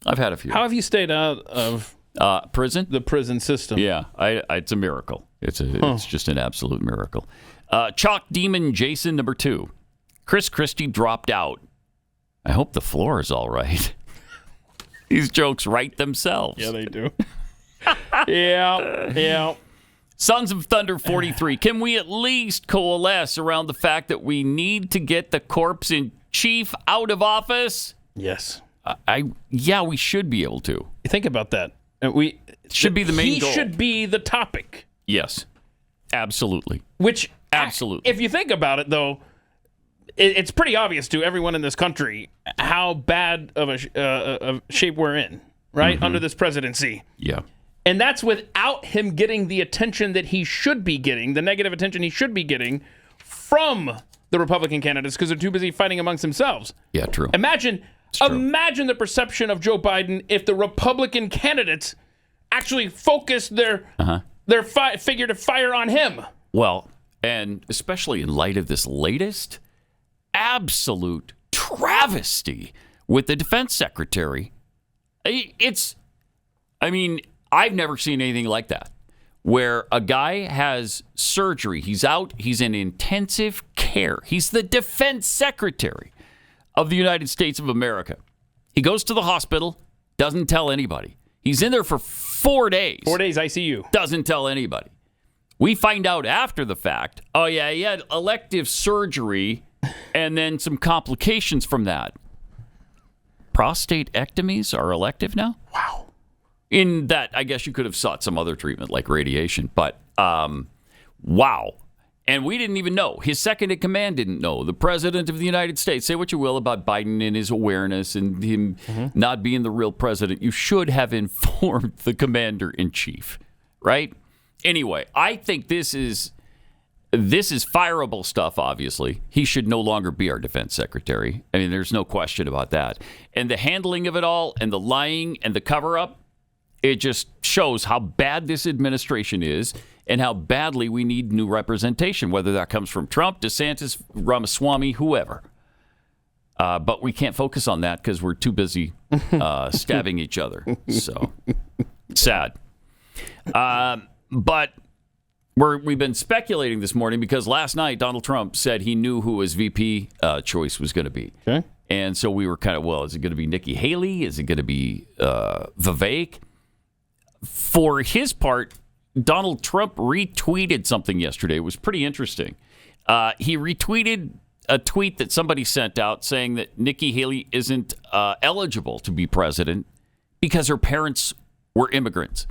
How have you stayed out of prison? The prison system. Yeah, it's a miracle. It's just an absolute miracle. Chalk Demon Jason number 2. Chris Christie dropped out. I hope the floor is all right. These jokes write themselves. Yeah, they do. Yeah. Sons of Thunder 43. Can we at least coalesce around the fact that we need to get the corpse in chief out of office? Yes. We should be able to. Think about that. Should be the main goal. He should be the topic. Yes, absolutely. Which, absolutely. If you think about it, though, it's pretty obvious to everyone in this country how bad of a shape we're in, right, under this presidency. Yeah. And that's without him getting the attention that he should be getting, the negative attention he should be getting from the Republican candidates because they're too busy fighting amongst themselves. Yeah, true. Imagine the perception of Joe Biden if the Republican candidates actually focused their figurative fire on him. Well, and especially in light of this latest absolute travesty with the defense secretary. I've never seen anything like that, where a guy has surgery. He's out. He's in intensive care. He's the defense secretary of the United States of America. He goes to the hospital, doesn't tell anybody. He's in there for 4 days. 4 days ICU. Doesn't tell anybody. We find out after the fact, oh, yeah, he had elective surgery and then some complications from that. Prostatectomies are elective now? Wow. In that, I guess you could have sought some other treatment like radiation. But, wow. And we didn't even know. His second in command didn't know. The president of the United States. Say what you will about Biden and his awareness and him not being the real president. You should have informed the commander-in-chief, right? Anyway, I think this is fireable stuff, obviously. He should no longer be our defense secretary. I mean, there's no question about that. And the handling of it all and the lying and the cover-up, it just shows how bad this administration is and how badly we need new representation, whether that comes from Trump, DeSantis, Ramaswamy, whoever. But we can't focus on that because we're too busy stabbing each other. So, sad. But we've been speculating this morning because last night Donald Trump said he knew who his VP choice was going to be. Okay. And so we were kind of, well, is it going to be Nikki Haley? Is it going to be Vivek? For his part, Donald Trump retweeted something yesterday. It was pretty interesting. He retweeted a tweet that somebody sent out saying that Nikki Haley isn't eligible to be president because her parents were immigrants.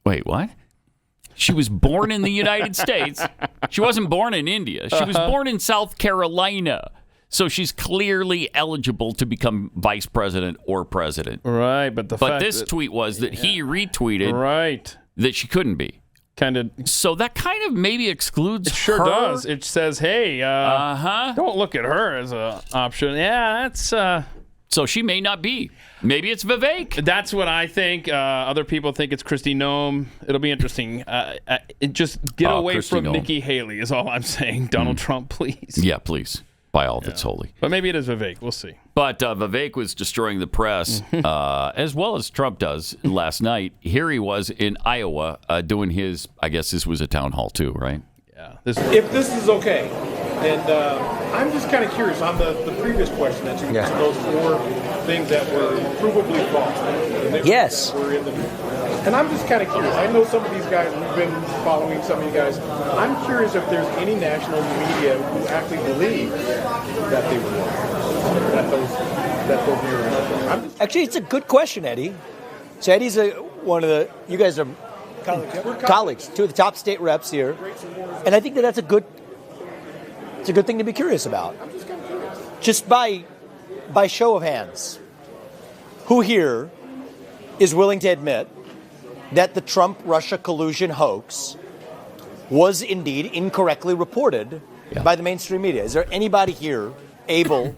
Wait, what? She was born in the United States. She wasn't born in India. She was born in South Carolina. So she's clearly eligible to become vice president or president. Right, but this tweet was that he retweeted that she couldn't be. So that kind of maybe excludes her. It sure does. It says, hey, don't look at her as an option. Yeah, that's... So she may not be. Maybe it's Vivek. That's what I think. Other people think it's Christie Noem. It'll be interesting. Just get away Christie from Noem. Nikki Haley is all I'm saying. Donald Trump, please. Yeah, please. By all that's holy. But maybe it is Vivek. We'll see. But Vivek was destroying the press, as well as Trump does last night. Here he was in Iowa doing his, I guess this was a town hall too, right? Yeah. If this is okay, and I'm just kind of curious on the previous question that you those 4 things that were provably false. Yes. Were in the news. And I'm just kind of curious. I know some of these guys, we've been following some of you guys. I'm curious if there's any national media who actually believe that they were wrong, that those mirrors. Actually, it's a good question, Eddie. So Eddie's one of the, you guys are colleagues, 2 of the top state reps here. And I think that's a good thing to be curious about. I'm just kind of curious. Just by show of hands, who here is willing to admit that the Trump-Russia collusion hoax was indeed incorrectly reported by the mainstream media? Is there anybody here able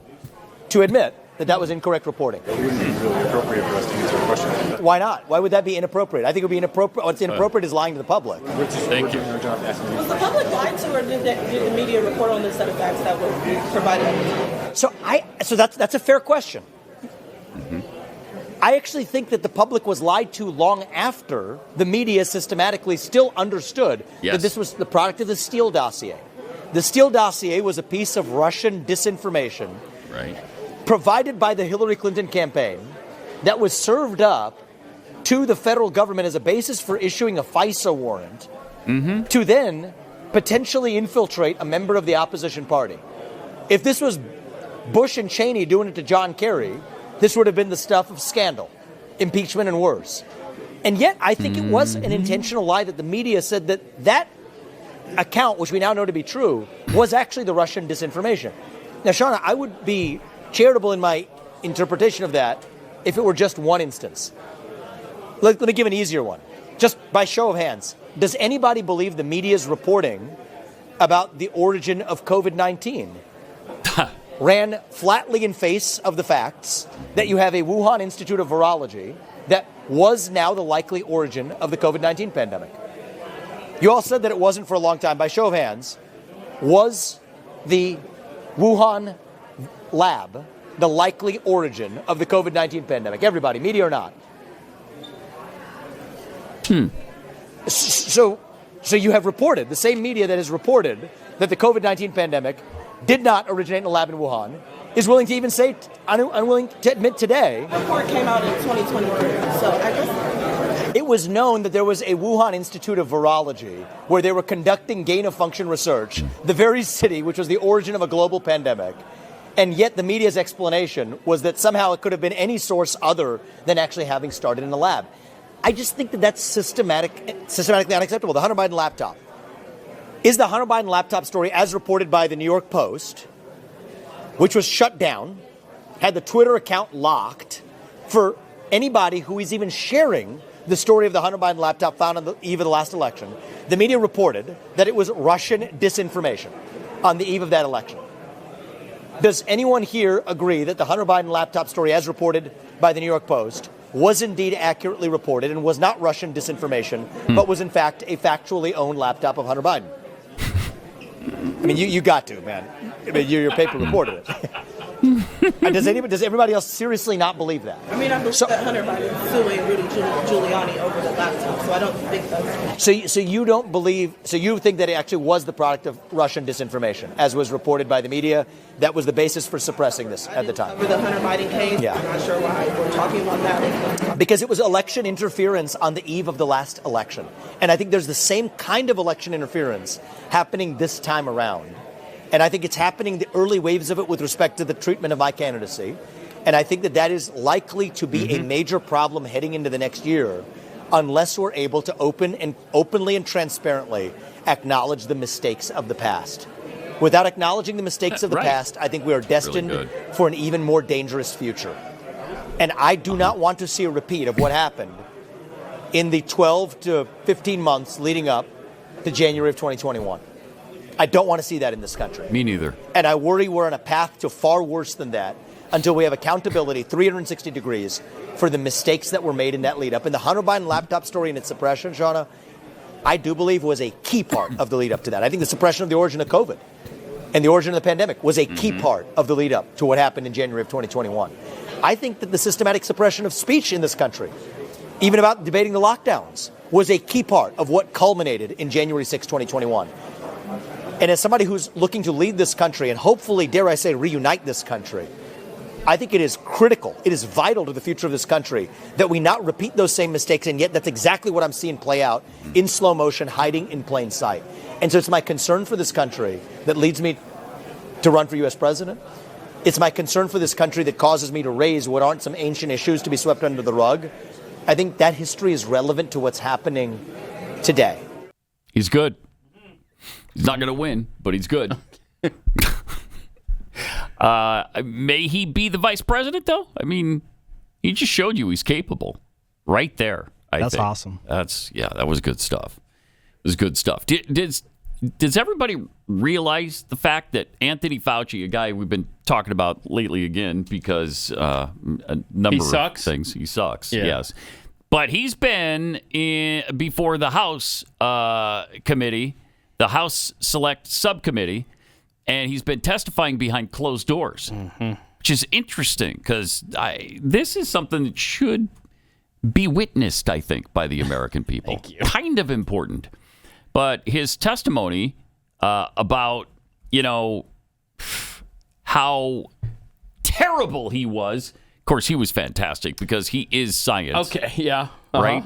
to admit that that was incorrect reporting? It wouldn't be really appropriate for us to answer a question like that. Why not? Why would that be inappropriate? I think it would be inappropriate. What's inappropriate is lying to the public. Thank you. Was the public lied to, or did the media report on this set of facts that were provided? So that's a fair question. I actually think that the public was lied to long after the media systematically still understood that this was the product of the Steele dossier. The Steele dossier was a piece of Russian disinformation provided by the Hillary Clinton campaign that was served up to the federal government as a basis for issuing a FISA warrant to then potentially infiltrate a member of the opposition party. If this was Bush and Cheney doing it to John Kerry, this would have been the stuff of scandal, impeachment, and worse. And yet, I think it was an intentional lie that the media said that account, which we now know to be true, was actually the Russian disinformation. Now, Shauna, I would be charitable in my interpretation of that if it were just one instance. Let me give an easier one. Just by show of hands, does anybody believe the media's reporting about the origin of COVID-19 ran flatly in face of the facts that you have a Wuhan Institute of Virology that was now the likely origin of the COVID-19 pandemic? You all said that it wasn't for a long time. By show of hands, was the Wuhan lab the likely origin of the COVID-19 pandemic? Everybody, media or not? So you have reported, the same media that has reported that the COVID-19 pandemic did not originate in a lab in Wuhan is willing to even say, unwilling to admit today. The report came out in 2023, so I guess it was known that there was a Wuhan Institute of Virology where they were conducting gain-of-function research, the very city which was the origin of a global pandemic. And yet the media's explanation was that somehow it could have been any source other than actually having started in a lab. I just think that that's systematically unacceptable. The Hunter Biden laptop. Is the Hunter Biden laptop story, as reported by the New York Post, which was shut down, had the Twitter account locked for anybody who is even sharing the story of the Hunter Biden laptop found on the eve of the last election, the media reported that it was Russian disinformation on the eve of that election. Does anyone here agree that the Hunter Biden laptop story, as reported by the New York Post, was indeed accurately reported and was not Russian disinformation, but was in fact a factually owned laptop of Hunter Biden? I mean, you got to, man. I mean, your paper reported it. And does everybody else seriously not believe that? I mean, I believe that Hunter Biden is suing Rudy Giuliani over the laptop, so I don't think that's... So you don't believe, so you think that it actually was the product of Russian disinformation, as was reported by the media? That was the basis for suppressing this at the time? Over the Hunter Biden case, yeah. I'm not sure why we're talking about that. Because it was election interference on the eve of the last election. And I think there's the same kind of election interference happening this time around. And I think it's happening, the early waves of it, with respect to the treatment of my candidacy. And I think that that is likely to be a major problem heading into the next year unless we're able to openly and transparently acknowledge the mistakes of the past. Without acknowledging the mistakes of the past, I think we are destined for an even more dangerous future. And I do not want to see a repeat of what happened in the 12 to 15 months leading up to January of 2021. I don't want to see that in this country. Me neither. And I worry we're on a path to far worse than that until we have accountability 360 degrees for the mistakes that were made in that lead up. And the Hunter Biden laptop story and its suppression, Shauna, I do believe was a key part of the lead up to that. I think the suppression of the origin of COVID and the origin of the pandemic was a key part of the lead up to what happened in January of 2021. I think that the systematic suppression of speech in this country, even about debating the lockdowns, was a key part of what culminated in January 6, 2021. And as somebody who's looking to lead this country and hopefully, dare I say, reunite this country, I think it is critical, it is vital to the future of this country that we not repeat those same mistakes, and yet that's exactly what I'm seeing play out in slow motion, hiding in plain sight. And so it's my concern for this country that leads me to run for U.S. president. It's my concern for this country that causes me to raise what aren't some ancient issues to be swept under the rug. I think that history is relevant to what's happening today. He's good. He's not going to win, but he's good. May he be the vice president, though? I mean, he just showed you he's capable right there. That's awesome. That was good stuff. It was good stuff. Does everybody realize the fact that Anthony Fauci, a guy we've been talking about lately again because a number of things, he sucks, yes. But he's been before the House committee, the House Select Subcommittee, and he's been testifying behind closed doors, which is interesting because this is something that should be witnessed, I think, by the American people. Thank you. Kind of important. But his testimony about, how terrible he was. Of course, he was fantastic because he is science. Okay, yeah. Right?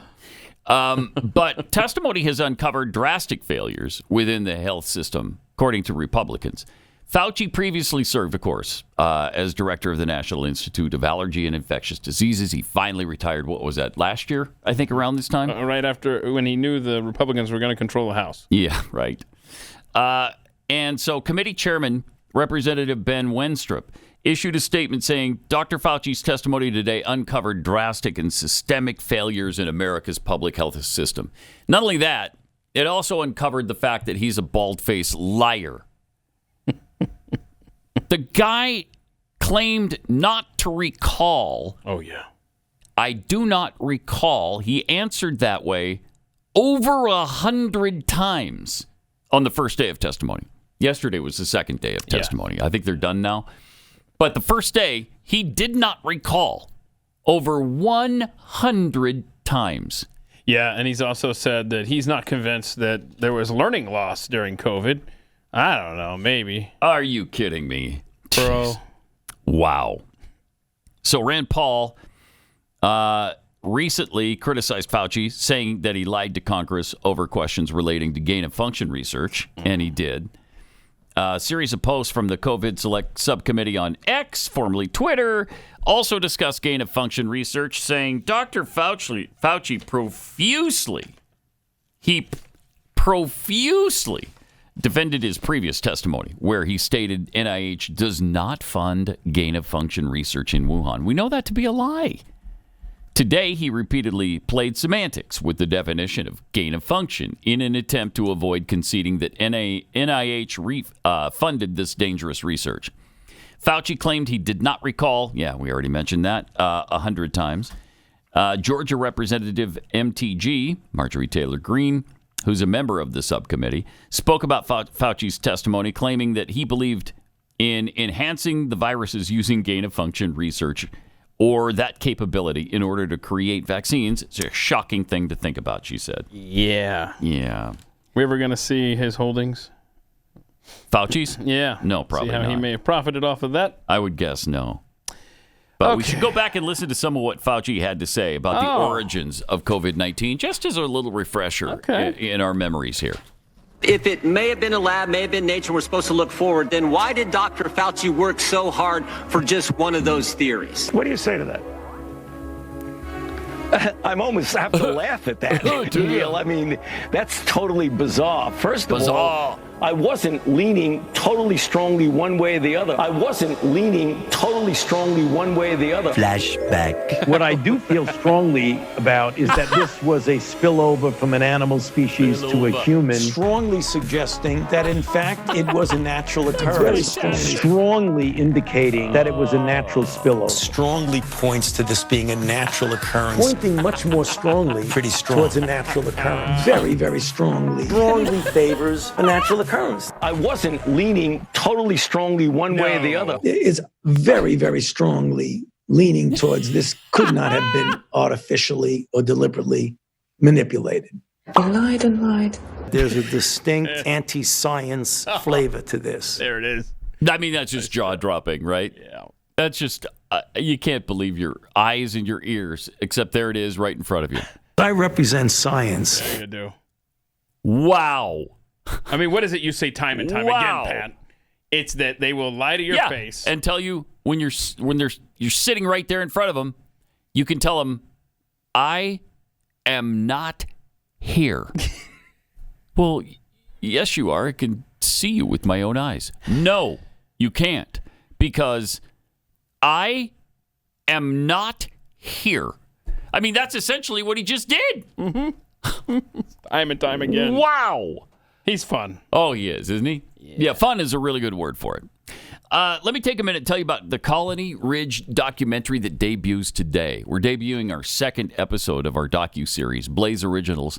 But testimony has uncovered drastic failures within the health system, according to Republicans. Fauci previously served, of course, as director of the National Institute of Allergy and Infectious Diseases. He finally retired, what was that, last year, I think, around this time? Right after, when he knew the Republicans were going to control the House. Yeah, right. And so committee chairman, Representative Ben Wenstrup, issued a statement saying Dr. Fauci's testimony today uncovered drastic and systemic failures in America's public health system. Not only that, it also uncovered the fact that he's a bald-faced liar. The guy claimed not to recall. Oh, yeah. I do not recall. He answered that way over 100 times on the first day of testimony. Yesterday was the second day of testimony. Yeah. I think they're done now. But the first day, he did not recall over 100 times. Yeah, and he's also said that he's not convinced that there was learning loss during COVID. I don't know, maybe. Are you kidding me? Bro. Wow. So Rand Paul recently criticized Fauci, saying that he lied to Congress over questions relating to gain-of-function research, and he did. A series of posts from the COVID Select Subcommittee on X, formerly Twitter, also discussed gain-of-function research, saying Dr. Fauci profusely defended his previous testimony, where he stated NIH does not fund gain-of-function research in Wuhan. We know that to be a lie. Today, he repeatedly played semantics with the definition of gain-of-function in an attempt to avoid conceding that NIH funded this dangerous research. Fauci claimed he did not recall, we already mentioned that 100 times. Georgia Representative MTG, Marjorie Taylor Greene, who's a member of the subcommittee, spoke about Fauci's testimony, claiming that he believed in enhancing the viruses using gain-of-function research or that capability in order to create vaccines. It's a shocking thing to think about, she said. Yeah. Yeah. We ever going to see his holdings? Fauci's? Yeah. No, probably see how not. he may have profited off of that? I would guess no. But we should go back and listen to some of what Fauci had to say about the origins of COVID-19, just as a little refresher in our memories here. If it may have been a lab, may have been nature, we're supposed to look forward, then why did Dr. Fauci work so hard for just one of those theories? What do you say to that? I'm almost have to laugh at that. Neil, I mean, that's totally bizarre. First of all, I wasn't leaning totally strongly one way or the other. Flashback. What I do feel strongly about is that this was a spillover from an animal species to a human. Strongly suggesting that, in fact, it was a natural occurrence. Strongly indicating that it was a natural spillover. Strongly points to this being a natural occurrence. Pointing much more strongly towards a natural occurrence. Very, very strongly. Strongly favors a natural occurrence. I wasn't leaning totally strongly one way or the other. It is very, very strongly leaning towards this could not have been artificially or deliberately manipulated. I lied. There's a distinct anti-science flavor to this. There it is. I mean, that's just jaw-dropping, right? Yeah. That's just, you can't believe your eyes and your ears, except there it is right in front of you. I represent science. Yeah, you do. Wow. I mean, what is it you say time and time again, Pat? It's that they will lie to your face and tell you when you're sitting right there in front of them, you can tell them, I am not here. Well, yes, you are. I can see you with my own eyes. No, you can't, because I am not here. I mean, that's essentially what he just did. Mm-hmm. Time and time again. Wow. He's fun. Oh, he is, isn't he? Yeah, fun is a really good word for it. Let me take a minute and tell you about the Colony Ridge documentary that debuts today. We're debuting our second episode of our docuseries, Blaze Originals.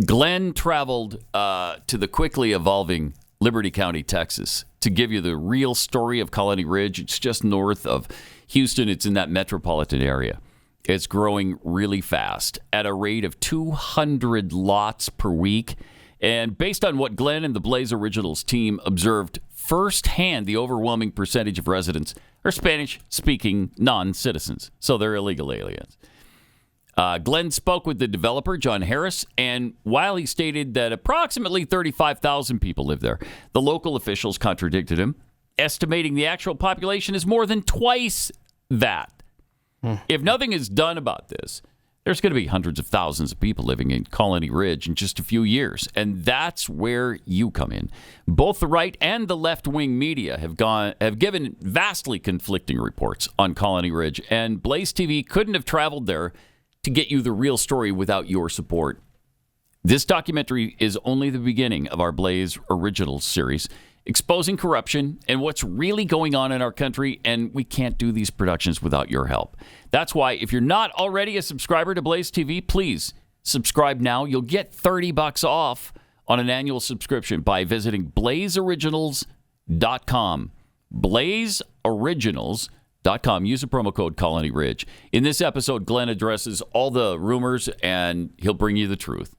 Glenn traveled to the quickly evolving Liberty County, Texas, to give you the real story of Colony Ridge. It's just north of Houston. It's in that metropolitan area. It's growing really fast at a rate of 200 lots per week. And based on what Glenn and the Blaze Originals team observed firsthand, the overwhelming percentage of residents are Spanish-speaking non-citizens, so they're illegal aliens. Glenn spoke with the developer, John Harris, and while he stated that approximately 35,000 people live there, the local officials contradicted him, estimating the actual population is more than twice that. If nothing is done about this, there's going to be hundreds of thousands of people living in Colony Ridge in just a few years, and that's where you come in. Both the right and the left-wing media have given vastly conflicting reports on Colony Ridge, and Blaze TV couldn't have traveled there to get you the real story without your support. This documentary is only the beginning of our Blaze Originals series, exposing corruption and what's really going on in our country, and we can't do these productions without your help. That's why, if you're not already a subscriber to Blaze TV, please subscribe now. You'll get $30 off on an annual subscription by visiting blazeoriginals.com. blazeoriginals.com. Use the promo code Colony Ridge. In this episode, Glenn addresses all the rumors, and he'll bring you the truth.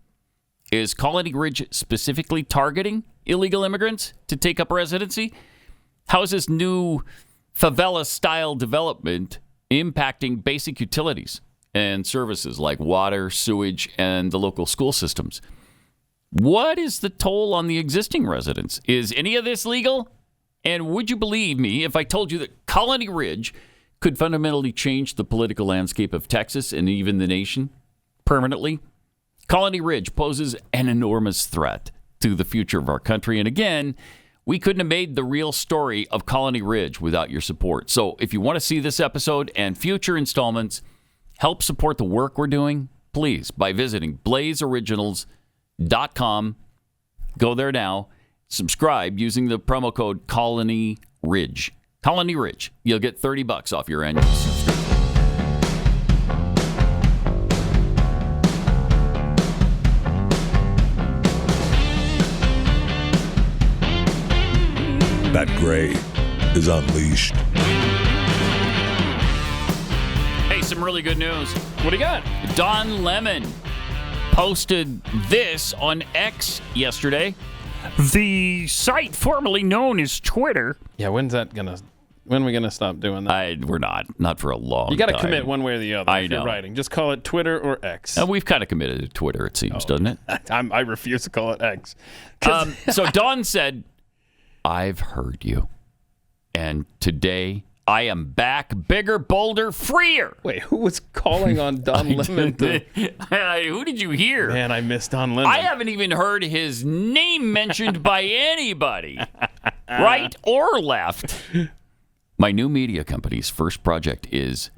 Is Colony Ridge specifically targeting illegal immigrants to take up residency? How is this new favela-style development impacting basic utilities and services like water, sewage, and the local school systems? What is the toll on the existing residents? Is any of this legal? And would you believe me if I told you that Colony Ridge could fundamentally change the political landscape of Texas and even the nation permanently? Colony Ridge poses an enormous threat to the future of our country. And again, we couldn't have made the real story of Colony Ridge without your support. So if you want to see this episode and future installments, help support the work we're doing, please, by visiting blazeoriginals.com. Go there now. Subscribe using the promo code Colony Ridge. Colony Ridge. You'll get $30 off your annual subscription. Pat Gray is unleashed. Hey, some really good news. What do you got? Don Lemon posted this on X yesterday. The site formerly known as Twitter. Yeah, when are we gonna stop doing that? We're not for a long time. You got to commit one way or the other. I if know. You're writing. Just call it Twitter or X. We've kind of committed to Twitter, it seems, doesn't it? I refuse to call it X. So Don said, I've heard you. And today, I am back, bigger, bolder, freer. Wait, who was calling on Don Lemon? Who did you hear? Man, I missed Don Lemon. I haven't even heard his name mentioned by anybody, right or left. My new media company's first project is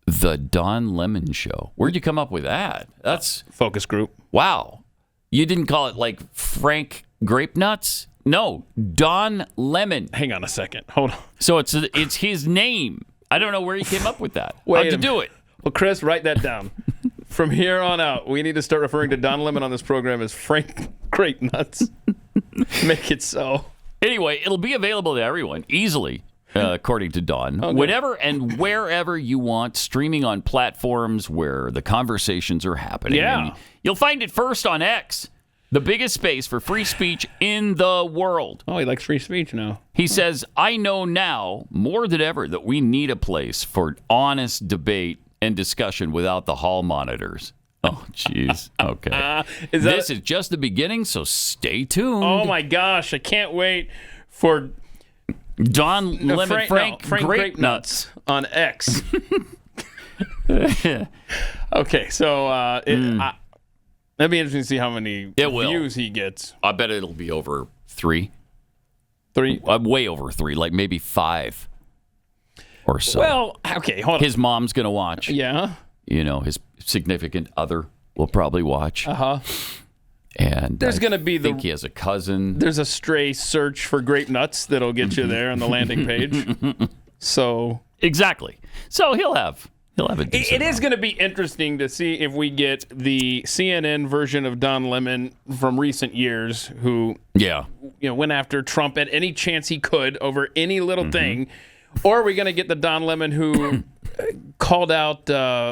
The Don Lemon Show. Where'd you come up with that? That's focus group. Wow. You didn't call it like Frank Grapenuts? No, Don Lemon. Hang on a second. Hold on. So it's his name. I don't know where he came up with that. How'd you do it? Well, Chris, write that down. From here on out, we need to start referring to Don Lemon on this program as Frank Grapenuts. Make it so. Anyway, it'll be available to everyone easily, according to Don. Okay. Whenever and wherever you want, streaming on platforms where the conversations are happening. Yeah. And you'll find it first on X. The biggest space for free speech in the world. Oh, he likes free speech now. He says, I know now more than ever that we need a place for honest debate and discussion without the hall monitors. Oh, jeez. Okay. This is just the beginning, so stay tuned. Oh, my gosh. I can't wait for Don Lemon, Frank Grapenuts on X. Okay, so that'd be interesting to see how many views he gets. I bet it'll be over 3. 3? Way over 3, like maybe 5 or so. Well, okay, hold on. His mom's going to watch. Yeah. You know, his significant other will probably watch. Uh-huh. And there's going to be I think he has a cousin. There's a stray search for grape nuts that'll get you there on the landing page. So exactly. So he'll have a decent It is going to be interesting to see if we get the CNN version of Don Lemon from recent years, who went after Trump at any chance he could over any little thing, or are we going to get the Don Lemon who called out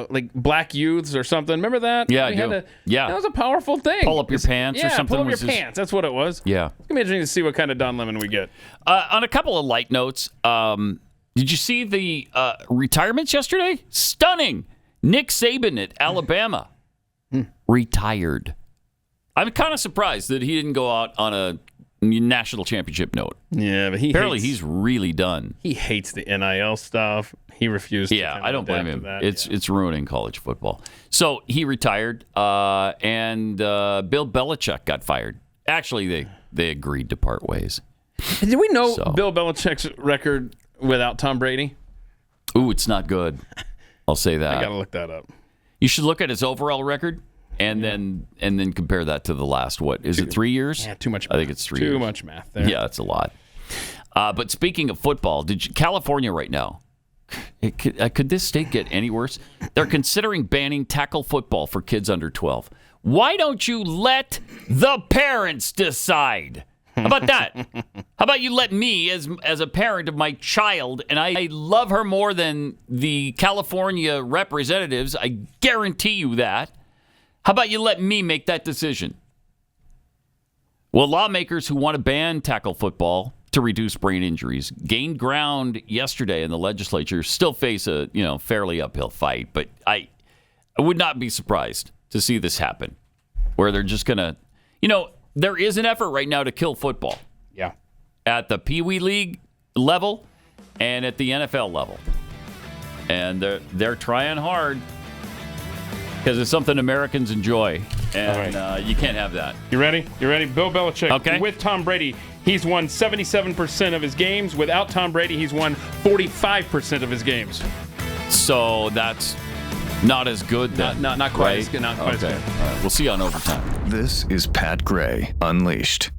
like black youths or something? Remember that? Yeah, I do. That was a powerful thing. Pull up your pants or something. Pull up your pants. That's what it was. Yeah. It's going to be interesting to see what kind of Don Lemon we get. On a couple of light notes, did you see the retirements yesterday? Stunning. Nick Saban at Alabama retired. I'm kind of surprised that he didn't go out on a national championship note. Yeah, but apparently he's really done. He hates the NIL stuff. He refused to. Yeah, I don't blame him. That. It's ruining college football. So he retired, and Bill Belichick got fired. Actually, they agreed to part ways. Did we know Bill Belichick's record without Tom Brady? Ooh, it's not good. I'll say that. I got to look that up. You should look at his overall record and then compare that to the last, what, is it 3 years? Yeah, too much math. I think it's 3 years. Too much math there. Yeah, that's a lot. But speaking of football, California right now, could this state get any worse? They're considering banning tackle football for kids under 12. Why don't you let the parents decide? How about that? How about you let me, as a parent of my child, and I love her more than the California representatives, I guarantee you that. How about you let me make that decision? Well, lawmakers who want to ban tackle football to reduce brain injuries gained ground yesterday in the legislature, still face a fairly uphill fight, but I would not be surprised to see this happen, where they're just going to, there is an effort right now to kill football. Yeah. At the Pee Wee League level and at the NFL level. And they're trying hard because it's something Americans enjoy. And you can't have that. You ready? Bill Belichick. Okay. With Tom Brady, he's won 77% of his games. Without Tom Brady, he's won 45% of his games. So that's not as good then. Not quite as good. Not quite as good. All right. We'll see you on overtime. This is Pat Gray Unleashed.